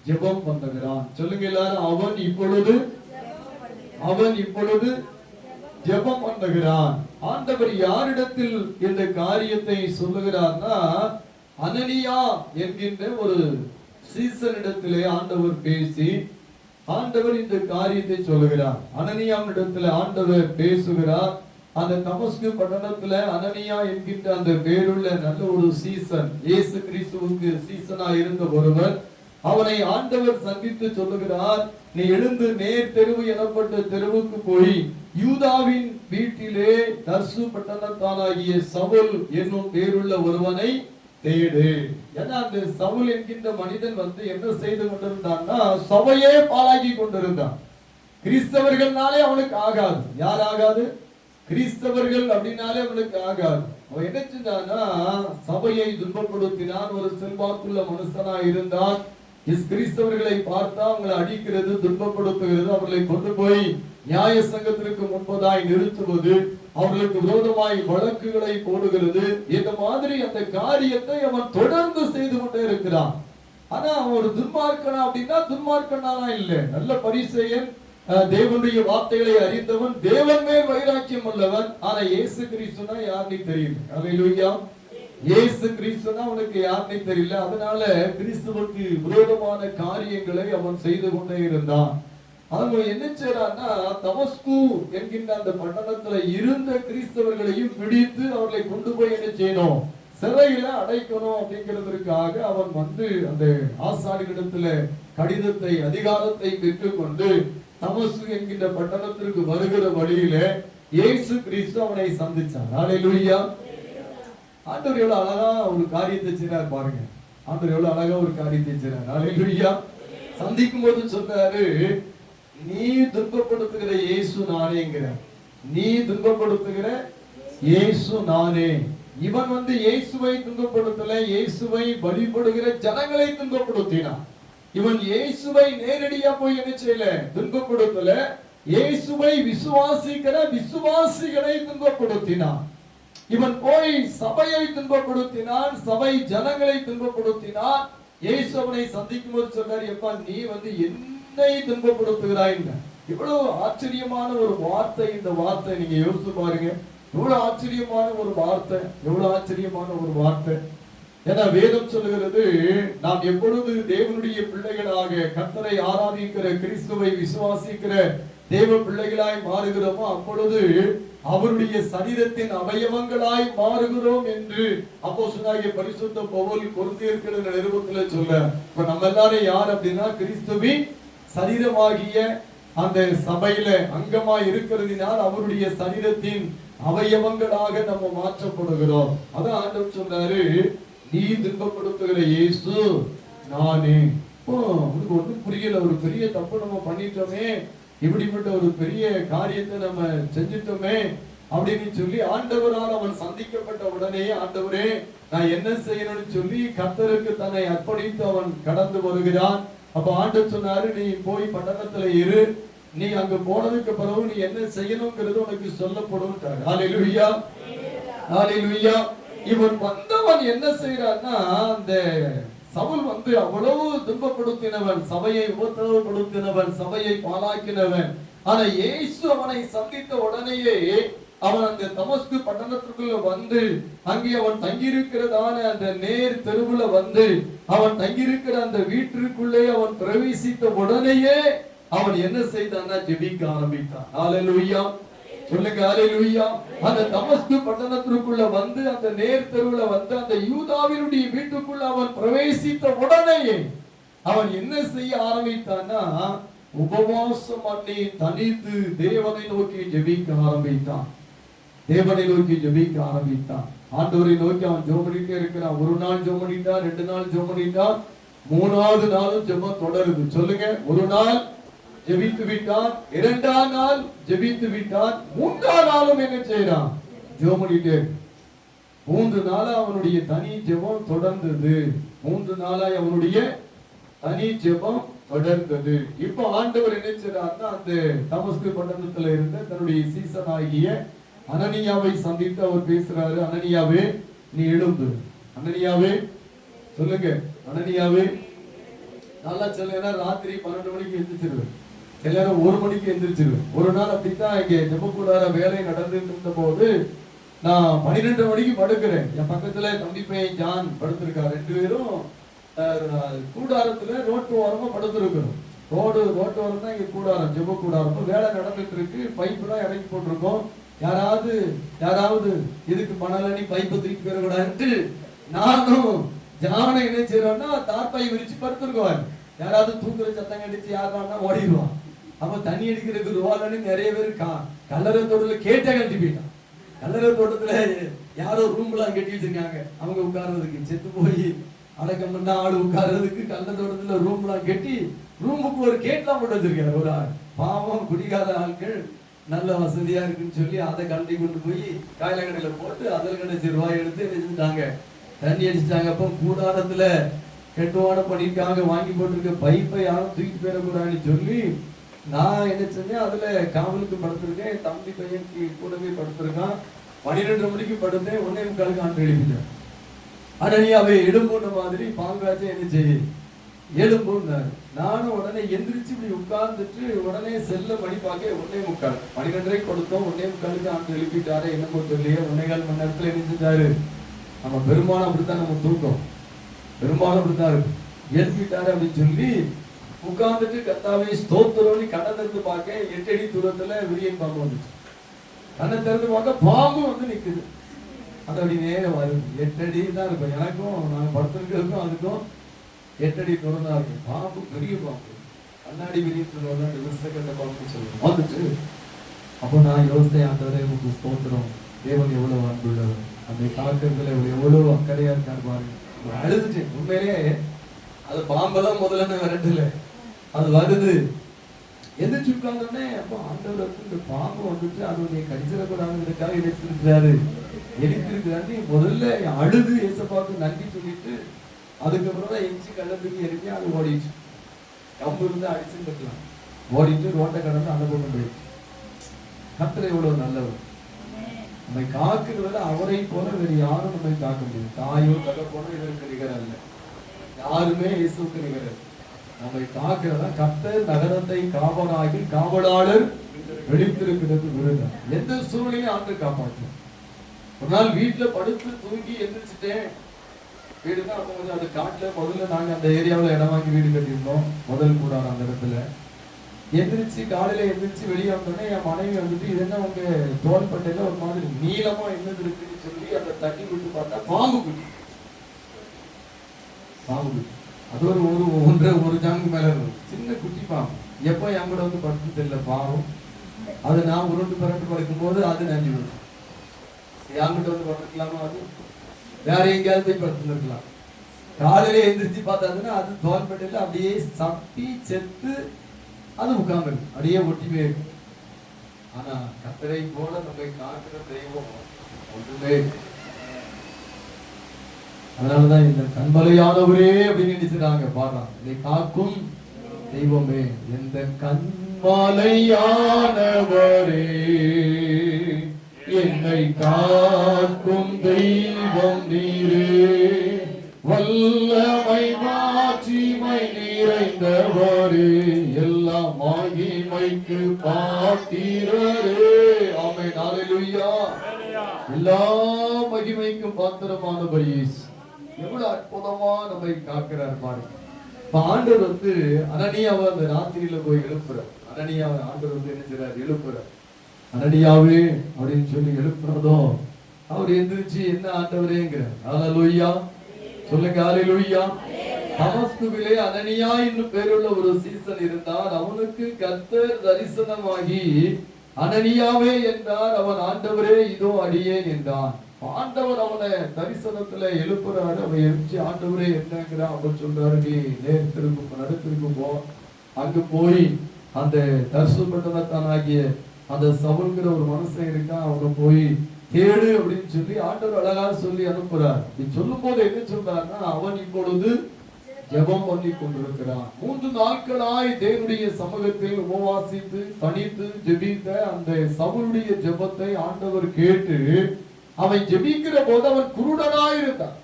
ஜெபம் பண்ணுகிறான். சொல்லுங்க எல்லாரும், அவன் இப்பொழுது ஜெபம் பண்ணுகிறான். ஆண்டவர் யாரிடத்தில் இந்த காரியத்தை சொல்லுகிறார்னா, அனனியா என்கின்ற ஒரு சீசனிடத்திலே ஆண்டவர் பேசி ஆண்டவர் இந்த காரியத்தை சொல்லுகிறார். அனனியாவிடத்தில் ஆண்டவர் பேசுகிறார். அந்த தமஸ்கு பட்டணத்துல அனனியா என்கின்ற அந்த பேருள்ள நல்ல ஒரு சீசன், இயேசு கிறிஸ்துவுக்கு சீசனா இருந்த ஒருவர், அவனை ஆண்டவர் சந்தித்து சொல்லுகிறார், நீ எழுந்து நேர் தெருவு எனப்பட்ட தெருவுக்கு போய் யூதாவின் வீட்டிலே தர்சு பட்டணத்தானாகிய சவுல் என்னும் பேருள்ள ஒருவனை தேடு. ஏன்னா அந்த சவுல் என்கின்ற மனிதன் என்ன செய்து கொண்டிருந்தான்னா, சபையே பாழாக்கி கொண்டிருந்தான். கிறிஸ்தவர்கள்னாலே அவனுக்கு ஆகாது. யார் ஆகாது? கிறிஸ்தவர்கள் அப்படின்னாலே அவனுக்கு ஆகாது. அவன் என்ன செஞ்சான்னா, சபையை துன்பப்படுத்தினான். ஒரு செல்வாக்குள்ள மனுஷனா இருந்தான். கிறிஸ்தவர்களை பார்த்தா அவங்களை அடிக்கிறது, துன்பப்படுத்துகிறது, அவர்களை கொண்டு போய் நியாய சங்கத்திற்கு முன்பதாய் நிறுத்துவது, அவர்களுக்கு விரோதமாய் வழக்குகளை போடுகிறது, இந்த மாதிரி அந்த காரியத்தை அவன் தொடர்ந்து செய்து கொண்டே இருக்கிறான். ஆனா அவன் ஒரு துன்மார்க்கனா அப்படின்னா துன்மார்க்கனானா இல்ல, நல்ல பரிசேயன், தேவனுடைய வார்த்தைகளை அறிந்தவன், தேவன் மேல் வைராக்கியம் உள்ளவன். ஆனா இயேசு கிறிஸ்துனா யாருன்னு தெரியல. அல்லேலூயா. இயேசு கிறிஸ்துனா அவனுக்கு யாருன்னு தெரியல. அதனால கிறிஸ்துவுக்கு விரோதமான காரியங்களை அவன் செய்து கொண்டே இருந்தான். அவன் என்ன செய்யறான்னா, தமஸ்கு என்கின்ற அந்த பட்டணத்துல இருந்த கிறிஸ்தவர்களையும் பிடித்து அவர்களை கொண்டு போய் என்ன செய்யணும்? சிறையில அடைக்கணும் அப்படிங்கிறதுக்காக அவன் வந்து அந்த ஆசாரியனிடத்துல கடிதத்தை அதிகாரத்தை பெற்றுக்கொண்டு தமஸ்கு என்கின்ற பட்டணத்திற்கு வருகிற வழியில இயேசு கிறிஸ்து அவனை சந்திச்சார். ஹல்லேலூயா. ஆண்டவர் எவ்வளவு அழகா ஒரு காரியத்தை செய்றார் பாருங்க. ஆண்டவர் எவ்வளவு அழகா ஒரு காரியத்தை செய்றார். ஹல்லேலூயா. சந்திக்கும் போது சொன்னாரு, நீ துன்பப்படுத்துகிற இயேசு நானேங்கிறார். நீ துன்பப்படுத்துகிற இயேசு நானே. இவன் வந்து இயேசுவை துன்பப்படுத்தல, இயேசுவை வழிபடுகிற ஜனங்களை துன்பப்படுத்தினான். இவன் இயேசுவை நேரடியா போய் என்ன செய்யல, துன்பப்படுத்தல, இயேசுவை விசுவாசிக்கிற விசுவாசிகளை துன்பப்படுத்தினான். இவன் போய் சபையை துன்பப்படுத்தினான், சபை ஜனங்களை துன்பப்படுத்தினான். இயேசு அவனை சந்திக்கும் போது சொன்னார், எப்பா நீ வந்து என்னை துன்பப்படுத்துகிறாய். இவ்வளவு ஆச்சரியமான ஒரு வார்த்தை. இந்த வார்த்தை நீங்க யோசித்து பாருங்க. எவ்வளவு ஆச்சரியமான ஒரு வார்த்தை, எவ்வளவு ஆச்சரியமான ஒரு வார்த்தை. ஏன்னா வேதம் சொல்லுகிறது, நாம் எப்பொழுது தேவனுடைய பிள்ளைகளாக கர்த்தரை ஆராதிக்கிற கிறிஸ்துவை விசுவாசிக்கிற தேவ பிள்ளைகளாய் மாறுகிறோமோ அப்பொழுது அவருடைய சரீரத்தின் அவயவங்களாய் மாறுகிறோம் என்று அப்போஸ்தலனாகிய பரிசுத்த பவுல் கொரிந்தியர்கள் நிருபத்திலே சொல்ல. இப்ப நம்ம எல்லாரும் யார் அப்படின்னா கிறிஸ்துவின் சரீரமாகிய அந்த சபையில அங்கமாய் இருக்கிறதினால் அவருடைய சரீரத்தின் அவயவங்களாக நம்ம மாற்றப்படுகிறோம். அதான் ஆண்டவர் சொல்றாரு, நீ துன்பப்படுத்துகிற இயேசு நானே. உனக்கு ஒன்றும் புரியல, ஒரு பெரிய தப்பு நம்ம பண்ணிட்டோமே, இப்படிப்பட்ட ஒரு பெரிய காரியத்தை நம்ம செஞ்சிட்டோமே அப்படின்னு சொல்லி ஆண்டவரால் அவன் சந்திக்கப்பட்ட உடனே, ஆண்டவரே நான் என்ன செய்யணும்னு சொல்லி கர்த்தருக்கு தன்னை அர்ப்பணித்து அவன் கடந்து வருகிறான். அப்ப ஆண்டவர் சொன்னாரு, நீ போய் பட்டணத்துல இரு, நீ அங்க போனதுக்கு பிறகு நீ என்ன செய்யணுங்கிறது உனக்கு சொல்லப்படும். ஹல்லேலூயா, ஹல்லேலூயா. இவன் வந்தவன் என்ன செய்யறான்னா, அந்த சவுல் வந்து அவ்வளவு துன்பப்படுத்தினவன், சபையை உபத்திரவப்படுத்தினவன், சபையை பாழாக்கினவன். ஆனா இயேசு அவனை சந்தித்த உடனேயே அவன் அந்த தமஸ்கு பட்டணத்திற்குள்ள வந்து அங்கே அவன் தங்கியிருக்கிறதான அந்த நேர் தெருவுல வந்து அவன் தங்கியிருக்கிற அந்த வீட்டிற்குள்ளே அவன் பிரவேசித்த உடனேயே அவன் என்ன செய்தான்னா ஜெபிக்க ஆரம்பித்தான். ஹல்லேலூயா, சொல்லுங்க ஹல்லேலூயா. அந்த தமஸ்கு பட்டணத்திற்குள்ள வந்து அந்த நேர் தெருவுல வந்து அந்த யூதாவினுடைய வீட்டுக்குள்ள அவன் பிரவேசித்த உடனேயே அவன் என்ன செய்ய ஆரம்பித்தான்னா, உபவாசம் பண்ணி தனித்து தேவனை நோக்கி ஜெபிக்க ஆரம்பித்தான். தேவனை நோக்கி ஜெபிக்க ஆரம்பித்தான். ஆண்டவரை நோக்கி அவன் ஜெபம் பண்ணிட்டே இருக்கிறான். ஒரு நாள் ஜெபம் பண்ணிட்டான், 2 நாள் ஜெபம் பண்ணிட்டான், 3வது நாளும் ஜெபம் தொடருது. சொல்லுங்க, ஒரு நாள் ஜெபித்து விட்டான், 2ஆம் நாள் ஜெபித்து விட்டான், 3ஆம் நாளும் என்ன செய்யறான், ஜெபம் பண்ணிட்டே. 3 நாளா அவனுடைய தனி ஜெபம் தொடர்ந்தது. 3 நாளாய் அவனுடைய தனி ஜெபம் தொடர்ந்தது. இப்போ ஆண்டவர் என்ன செய்றார்னா, அந்த தமஸ்கு பட்டணத்துல இருந்த தன்னுடைய சீசனாகிய அனனியாவை சந்தித்து அவர் பேசுறாரு. அனனியாவே நீ எழும்பு. அனனியாவே சொல்லுங்க, அனனியாவே. நல்லா சொல்லுங்க, ராத்திரி 12 மணிக்கு எந்திரிச்சிருவேன், எல்லாரும் 1 மணிக்கு எந்திரிச்சிருவேன். ஒரு நாள் அப்படித்தான் இங்க ஜெபக்கூடார வேலை நடந்துட்டு இருந்த போது நான் 12 மணிக்கு படுக்கிறேன். என் பக்கத்துல தம்பி பையன் ஜான் படுத்திருக்காரு. 2 பேரும் கூடாரத்துல ரோட்டு ஓரமா படுத்திருக்கிறோம். ரோட்டு ஓரம் தான் இங்க கூடாரம், ஜெப கூடாரம். வேலை நடந்துட்டு இருக்கு, பைப் எல்லாம் இறக்கி போட்டிருக்கோம். யாராவது இதுக்கு மணலடி பைப்பை தூக்கி போயிடக்கூடாதுன்ட்டு நானும் ஜானை என்ன செய்யறோம்னா தார்பாய் விரிச்சு படுத்திருக்கோம். யாராவது தூக்குற சத்தம் கடிச்சு யாரானா ஓடிடுவான். அப்ப தண்ணி அடிக்கிறதுக்கு ருவாலன்னு நிறைய பேர் கல்லறை தோட்டத்துல கேட்டே கட்டி போயிட்டான். கல்லறை தோட்டத்துல யாரோ ரூம் எல்லாம் கட்டி வச்சிருக்காங்க, அவங்க உட்கார்றதுக்கு. செத்து போய் அடக்கம் பண்ண ஆளு உட்கார்றதுக்கு கல்லறை தோட்டத்துல ரூம் எல்லாம் கட்டி ரூமுக்கு ஒரு கேட்லாம் போட்டு வச்சிருக்காரு ஒரு ஆள். பாவம், குடிக்காத ஆட்கள், நல்ல வசதியா இருக்குன்னு சொல்லி அதை கழட்டி கொண்டு போய் காயில கடையில போட்டு அதில் கிடைச்ச ரூபாய் எடுத்து வச்சுட்டாங்க, தண்ணி அடிச்சிட்டாங்க. அப்போ கூடாரத்துல கெட்டுவான பண்ணிருக்காங்க, வாங்கி போட்டிருக்க பைப்பை யாரும் தூக்கி போயிடக்கூடாதுன்னு சொல்லி நான் என்ன செஞ்சேன், அதுல காவலுக்கு படுத்திருக்கேன். என் தம்பி பையன் கூடவே படுத்திருக்கான். 12 மணிக்கு படுத்தேன், 1:45 ஆண்டு எழுப்பிட்டேன். அனனியாவை எழும்புன்ற மாதிரி பாங்காச்சு என்ன செய்ய எழும்புன்னாரு. நானும் உடனே எந்திரிச்சு இப்படி உட்கார்ந்துட்டு உடனே செல்ல மணி பார்க்க 1:45. 12:30 கொடுத்தோம், 1:45 ஆண்டு எழுப்பிட்டாரு. என்னமோ சொல்லியே 1.25 மணி நேரத்துல எழுந்துட்டாரு. நம்ம பெரும்பாலும் அப்படித்தான், நம்ம தூக்கம் பெரும்பாலும் அப்படித்தான் இருக்கு. எழுப்பிட்டாரு அப்படின்னு சொல்லி உட்கார்ந்துட்டு கர்த்தாவே ஸ்தோத்திரம்னு கண்ணை திறந்து பார்க்க 8 அடி தூரத்துல விரியன் பாம்பு வந்துச்சு. கண்ணை திறந்து பார்க்க பாம்பு வந்து நிக்குது. அது அப்படி நேரம் வருது. 8 அடி தான் இருக்கும். எனக்கும் நாங்கள் படுத்திருக்கிறதுக்கும் அதுக்கும் 8 அடி தூரம் தான் இருக்கும். பாம்பு பெரிய பாம்பு, கண்ணாடி விரித்து விசக்கட்ட பாம்பு சொல்லுவோம் வந்துச்சு. அப்போ நான் யோசித்தேன், ஆண்டவரே உங்களுக்கு ஸ்தோத்திரம், தேவன் எவ்வளவு அன்புள்ளவர், அந்த காக்கிறதுல எவ்வளவு அக்கறையா இருக்காரு பாருங்க. அழுதுட்டேன் உண்மையிலே. அது பாம்பெல்லாம் முதல்ல நான் விரட்டல, அது வருது. எந்திரிச்சு உட்கார்ந்தோடனே அப்போ ஆண்டவர் வந்து இந்த பாம்பு வந்துட்டு அது நீ கடிச்சிடக்கூடாதுக்காக எடுத்திருக்கிறாரு, எடுத்திருக்கிறாரு. முதல்ல அழுது ஏசப்பாவுக்கு நன்றி சொல்லிட்டு அதுக்கப்புறம் தான் எஞ்சி கள்ளத்துக்கு எரிஞ்சு அது ஓடிடுச்சு. கம்பு இருந்து அடிச்சுட்டு இருக்கலாம், ஓடிட்டு ரோட்டை கடந்து அந்த பக்கம் போயிடுச்சு. கர்த்தர் எவ்வளவு நல்லவர், நம்மை காக்குறதுல அவரை போல வேறு யாரும் நம்மை காக்க முடியும். தாயோ தகப்பனோ இதற்கு நிகர அல்ல, யாருமே இயேசுக்கு நிகர. நம்மை காக்கிறதா கர்த்தர் நகரத்தை காவலாகி காவலாளர் வெளித்திருக்கிறது விருதம். எந்த சூழ்நிலையும் ஆண்டு காப்பாற்றும். ஒரு நாள் வீட்டுல படுத்து தூங்கி எந்திரிச்சிட்டேன். வீடுதான் அப்போ கொஞ்சம் அது காட்டுல முதல்ல நாங்க அந்த ஏரியாவில் இடம் வாங்கி வீடு கட்டியிருந்தோம், முதல் கூடாது அந்த இடத்துல. எந்திரிச்சு காலையில எந்திரிச்சு வெளியே வந்தோடனே என் மனைவி வந்துட்டு இது என்ன உங்க தோள்பட்டையில ஒரு மாதிரி நீளமா என்னது இருக்குன்னு சொல்லி அந்த தட்டி விட்டு பார்த்தா பாம்பு குட்டி. பாம்பு குட்டி அது ஒரு ஜாங்கு மேல இருக்கும், சின்ன குட்டி பாம்பு. எப்போ என் கூட வந்து படுத்து தெரியல பாவம். அது நான் உருண்டு பரண்டு படுக்கும் போது அது நஞ்சு விடும். என்கிட்ட வந்து படுத்துக்கலாமா, அது வேற எங்கேயாவது போய் படுத்துருக்கலாம். காலையில எந்திரிச்சு பார்த்தாதுன்னா அது தோல்பட்டையில அப்படியே சப்பி செத்து அது உட்கார்ந்து அப்படியே ஒட்டிமே இருக்கும். ஆனா கர்த்தரை போல நம்மை காக்கிற தெய்வம் ஒன்றுமே. அதனாலதான் இந்த கண்மலையானவரே அப்படின்னு நினைச்சுறாங்க, பாடுறாங்க, இதை காக்கும் தெய்வமே. எந்த கண்மலையானவரே என்னை காக்கும் தெய்வம் நீரே, வல்லமை மாட்சிமை நிறைந்தவரே, எல்லாம் மகிமைக்கு பாத்திரரே. ஆமென், ஹல்லேலூயா. எல்லா மகிமைக்கும் பாத்திரமானவர் இயேசு. எவ்வளவு அற்புதமா நம்மை காக்கிறார் பாருங்க. இப்ப ஆண்டவர் வந்து அனனியாவை அந்த ராத்திரியில போய் எழுப்புறார். அனனியாவை ஆண்டவர் வந்து என்ன செய்றார், எழுப்புறார். அனனியாவே அப்படின்னு சொல்லி எழுப்புறதும் அவர் எந்திரிச்சு என்ன ஆண்டவரேங்கிறார். ஹல்லேலூயா சொல்லுங்க, ஹல்லேலூயா. தமஸ்குவிலே அனனியா என்னும் பேருள்ள ஒரு சீசன் இருந்தார். அவனுக்கு கர்த்தர் தரிசனமாகி அனனியாவே என்றார். அவன் ஆண்டவரே இதோ அடியேன் என்றான். ஆண்டவர் அவனை தரிசனத்துல எழுப்புறாரு. அவன் எழுச்சி ஆண்டவரே என்னங்கிறான். அவன் சொல்றாரு, நீ நேர் திரும்ப நடுத்திருக்கும் போ, அங்கு போய் அந்த தர்சு பட்டணத்தானாகிய அந்த சவுல்கிற ஒரு மனுஷன் இருக்கான், அவனை போய் தேடு அப்படின்னு சொல்லி ஆண்டவர் அழகா சொல்லி அனுப்புறார். நீ சொல்லும் போது என்ன சொல்றாருன்னா, அவன் இப்பொழுது ஜெபம் பண்ணி கொண்டிருக்கிறான். 3 நாட்களாய் தேவனுடைய சமூகத்தில் உபவாசித்து தனித்து ஜெபித்த அந்த சவுலுடைய ஜெபத்தை ஆண்டவர் கேட்டு அவன் ஜெபிக்கிற போது அவன் குருடனாயிருந்தான்.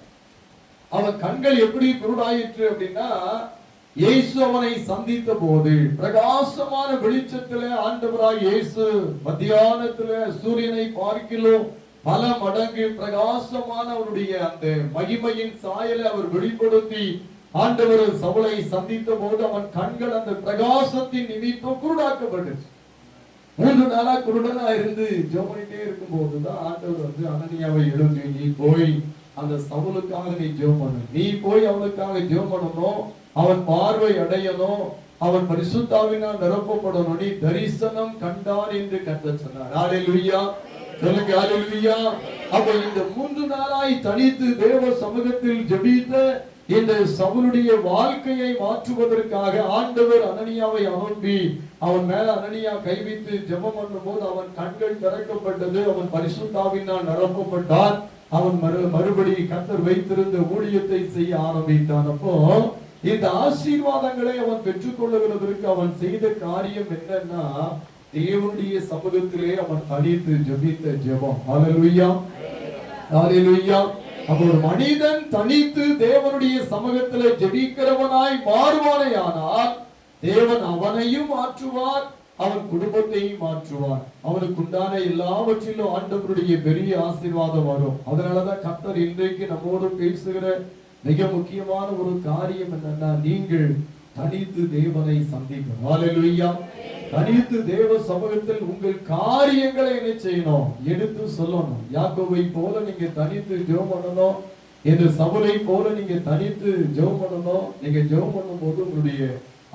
அவன் கண்கள் எப்படி குருடாயிற்று அப்படின்னா, இயேசு அவனை சந்தித்த போது பிரகாசமான வெளிச்சத்திலே ஆண்டவராய் இயேசு மத்தியானத்திலே சூரியனை பார்க்கிலும் பல மடங்கு பிரகாசமான அவருடைய அந்த மகிமையின் சாயலை அவர் வெளிப்படுத்தி ஆண்டவர் சவுலை சந்தித்த போது அவன் கண்கள் அந்த பிரகாசத்தின் நிமித்தம் குருடாக்கப்பட்டுச்சு. 3 நாளா குருடனா இருந்து ஜெபமிட்டே இருக்கும் போதுதான் ஆண்டவர் வந்து அனனியாவை எழுந்து, நீ போய் அந்த சவுலுக்காக நீ ஜெபம் பண்ணு, நீ போய் அவனுக்காக ஜெபம் பண்ணணும், அவன் பார்வை அடையணும், அவன் பரிசுத்தாவினால் நிரப்பப்படணும், நீ தரிசனம் கண்டான் என்று கர்த்தர் சொன்னார். ஹல்லேலூயா சொல்லுங்க, ஹல்லேலூயா. அப்ப இந்த 3 நாளாய் தனித்து தேவ சமூகத்தில் ஜெபித்த இந்த சவுலுடைய வாழ்க்கையை மாற்றுவதற்காக ஆண்டவர் அனனியாவை அனுப்பி அவன் மேல அனனியா கைவிட்டு ஜெபம் பண்ணும் போது அவன் கண்கள் திறக்கப்பட்டது. அவன் பரிசுத்தாவினால் நிரப்பப்பட்டான். அவன் மறுபடி கர்த்தர் வைத்திருந்த ஊழியத்தை செய்ய ஆரம்பித்தான். அப்போ இந்த ஆசீர்வாதங்களை அவன் பெற்றுக்கொள்ளுகிறதற்கு அவன் செய்த காரியம் என்னன்னா, தேவனுடைய சமூகத்திலே அவன் தனித்து ஜெபித்த ஜெபம். ஹல்லேலூயா ஹல்லேலூயா. அப்ப ஒரு மனிதன் தனித்து தேவனுடைய சமூகத்திலே ஜெபிக்கிறவனாய் மாறுவானேயானால் தேவன் அவனையும் மாற்றுவார், அவன் குடும்பத்தையும் மாற்றுவார். அவனுக்கு உண்டான எல்லாவற்றிலும் ஆண்டவருடைய பெரிய ஆசீர்வாதம் வரும். அதனாலதான் கர்த்தர் இன்றைக்கு நம்மோடு பேசுகிற மிக முக்கியமான ஒரு காரியம் என்னன்னா, நீங்கள் தனித்து தேவனை சந்திக்கணும். ஹல்லேலூயா தனித்து தேவ சமூகத்தில் உங்கள் காரியங்களை என்ன செய்யணும், எடுத்து சொல்லணும். யாக்கோபை போல நீங்க தனித்து ஜெபம் பண்ணணும், என்று சவுலை போல நீங்க தனித்து ஜெபம் பண்ணணும். நீங்க ஜெபம் பண்ணும் போது உங்களுடைய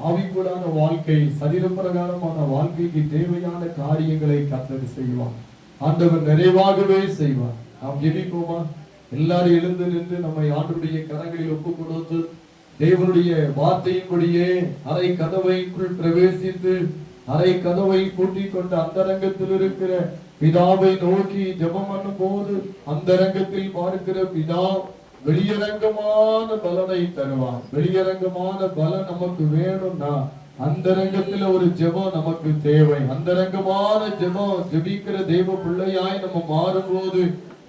ஆவிக்குள்ளான வாழ்க்கை, சரீரப்பிரகாரமான வாழ்க்கைக்கு தேவையான காரியங்களை கர்த்தர் செய்வார். ஆண்டவர் நிறைவாகவே செய்வார். நாம் ஜெபிப்போமா? எல்லாரும் எழுந்து நின்று நம்மை ஆண்டவருடைய கரங்களில் ஒப்பு கொடுத்து தேவனுடைய வார்த்தையின்படியே அறை கதவைக்குள் பிரவேசித்து அறை கதவை பூட்டிக் கொண்ட அந்தரங்கத்தில் இருக்கிற பிதாவை நோக்கி ஜெபம் பண்ணும் போது அந்தரங்கத்தில் பார்க்கிற பிதா வெளியரங்கமான பலனை தருவார். வெளியரங்கமான பலன் நமக்கு வேணும்னா அந்தரங்கத்துல ஒரு ஜெபம் நமக்கு தேவை. அந்தரங்கமான ஜெபம் ஜெபிக்கிற தேவ பிள்ளையாய் நம்ம மாறும்போது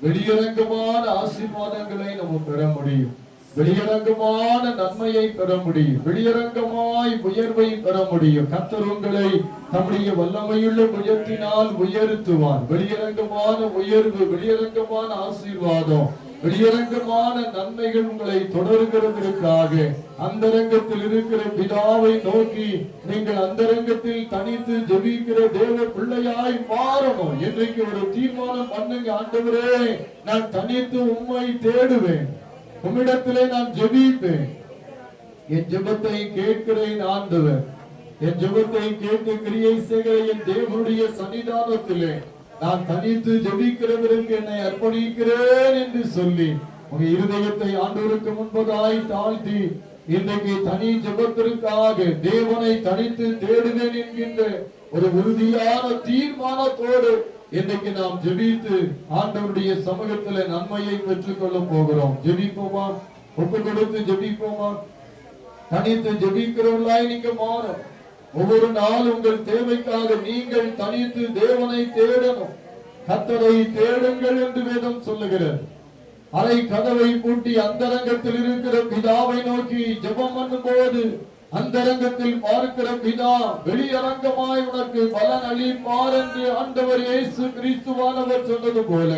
வெளியரங்கமான ஆசீர்வாதங்களை நம்ம பெற முடியும். வெளியரங்கமான நன்மையை பெற முடியும். வெளியரங்கமாய் உயர்வை பெற முடியும். கர்த்தர் உங்களை தம்முடைய வல்லமையுள்ள உயர்த்தினால் உயர்த்துவார். வெளியரங்கமான உயர்வு, வெளியரங்கமான ஆசீர்வாதம், வெளியரங்கமான நன்மைகள் உங்களை தொடர்கிறதற்காக அந்தரங்கத்தில் இருக்கிற பிதாவை நோக்கி நீங்கள் அந்தரங்கத்தில் தனித்து ஜெபிக்கிற தேவ பிள்ளையாய் மாறணும். இன்றைக்கு ஒரு தீர்மானம் பண்ணுங்க. ஆண்டவரே, நான் தனித்து உம்மை தேடுவேன், உம்மிடத்திலே நான் ஜெபிப்பேன். என் ஜெபத்தை கேட்கிறேன் ஆண்டவர். என் ஜெபத்தை கேட்டு கிரியை செய்கிற என் தேவனுடைய சன்னிதானத்திலே நான் தனித்து ஜெபிக்கிறதற்கு என்னை அர்ப்பணிக்கிறேன் என்று சொல்லி உங்க இருதயத்தை ஆண்டவருக்கு முன்பதாய் தாழ்த்தி இன்றைக்கு தனி ஜெபத்திற்காக தேவனை தனித்து தேடுவேன் என்கின்ற ஒரு உறுதியான தீர்மானத்தோடு இன்றைக்கு நாம் ஜெபித்து ஆண்டவருடைய சமூகத்தில் நன்மையை பெற்றுக் கொள்ள போகிறோம். ஜெபிப்போமா? ஒப்பு கொடுத்து ஜெபிப்போமா? தனித்து ஜெபிக்கிறவர்களாய் நீங்க மாறும். ஒவ்வொரு நாள் உங்கள் தேவைக்காக நீங்கள் தனித்து தேவனை தேடணும். கர்த்தரை தேடுங்கள் என்று வேதம் சொல்லுகிறது. அறை கதவை பூட்டி அந்தரங்கத்தில் இருக்கிற பிதாவை நோக்கி ஜெபம் பண்ணும் போது அந்தரங்கத்தில் பார்க்கிற பிதா வெளியரங்கமாய் உனக்கு பலன் அளிப்பார் என்று ஆண்டவர் இயேசு கிறிஸ்துவானவர் சொன்னது போல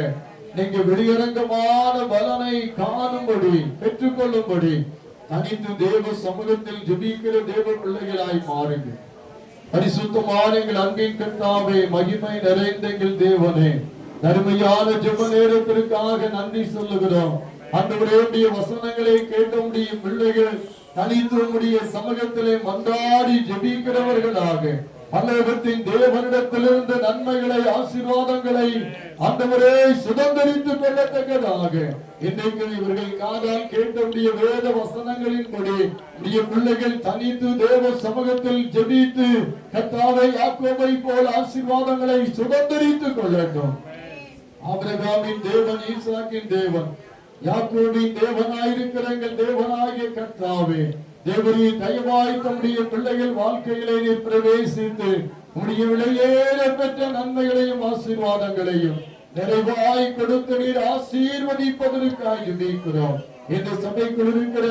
நீங்க வெளியரங்கமான பலனை காணும்படி பெற்றுக்கொள்ளும்படி தனித்து தேவ சமூகத்தில் ஜெபிக்கிற தேவ பிள்ளைகளாய் மாறுங்க. பரிசுத்தமான எங்கள் அன்பின் கர்த்தாவே, மகிமை நிறைந்த எங்கள் தேவனே, நன்மையான ஜெப நேரத்திற்காக நன்றி சொல்லுகிறோம். ஆண்டவருடைய வசனங்களை கேட்ட முடிய பிள்ளைகள் தனித்து உம்முடைய சமூகத்திலே மன்றாடி ஜெபிக்கிறவர்களாக பரலோகத்தின் தேவனிடத்திலிருந்து நன்மைகளை, ஆசீர்வாதங்களை ஆண்டவரே சுதந்திரித்துக் கொள்ளத்தக்கதாக இன்றைக்கு இவர்கள் காதால் கேட்டவுடைய வேத வசனங்களின்படி உடைய பிள்ளைகள் தனித்து தேவ சமூகத்தில் ஜெபித்து கர்த்தாவை யாக்கோபை போல் ஆசீர்வாதங்களை சுதந்திரித்துக் கொள்ளட்டும். ஆபிரகாமின் தேவன், ஈசாக்கின் தேவன், யாக்கோபின் தேவனாயிருக்கிற எங்கள் தேவனாகிய கர்த்தாவே, தேவரீ தயவாய் தம்முடைய பிள்ளைகள் வாழ்க்கையிலே நீர் பிரவேசித்து உடைய விலையேற பெற்ற நன்மைகளையும் ஆசீர்வாதங்களையும் நிறைவாய் கொடுத்து நீர் ஆசீர்வதிப்பதற்காக ஜெபிக்கிறோம். இந்த சபைக்குள் இருக்கிற,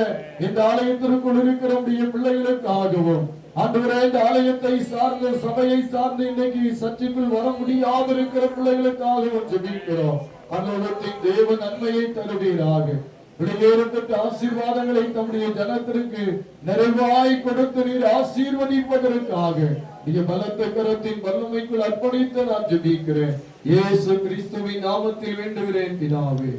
இந்த ஆலயத்திற்குள் இருக்கிற உடைய பிள்ளைகளுக்காகவும் ஆண்டவரே, இந்த ஆலயத்தை சார்ந்த, சபையை சார்ந்து இன்னைக்கு சர்ச்சைக்குள் வர முடியாது இருக்கிற பிள்ளைகளுக்காகவும் ஜெபிக்கிறோம். பரலோகத்தின் தேவ நன்மையை தருவீராக. விடையேறப்பட்ட ஆசீர்வாதங்களை தம்முடைய ஜனத்திற்கு நிறைவாய் கொடுத்து நீர் ஆசீர்வதிப்பதற்காக நீங்க பலத்த கரத்தின் வல்லமைக்குள் அர்ப்பணித்து நான் ஜெபிக்கிறேன். இயேசு கிறிஸ்துவின் நாமத்தில் வேண்டுகிறேன் பிதாவே.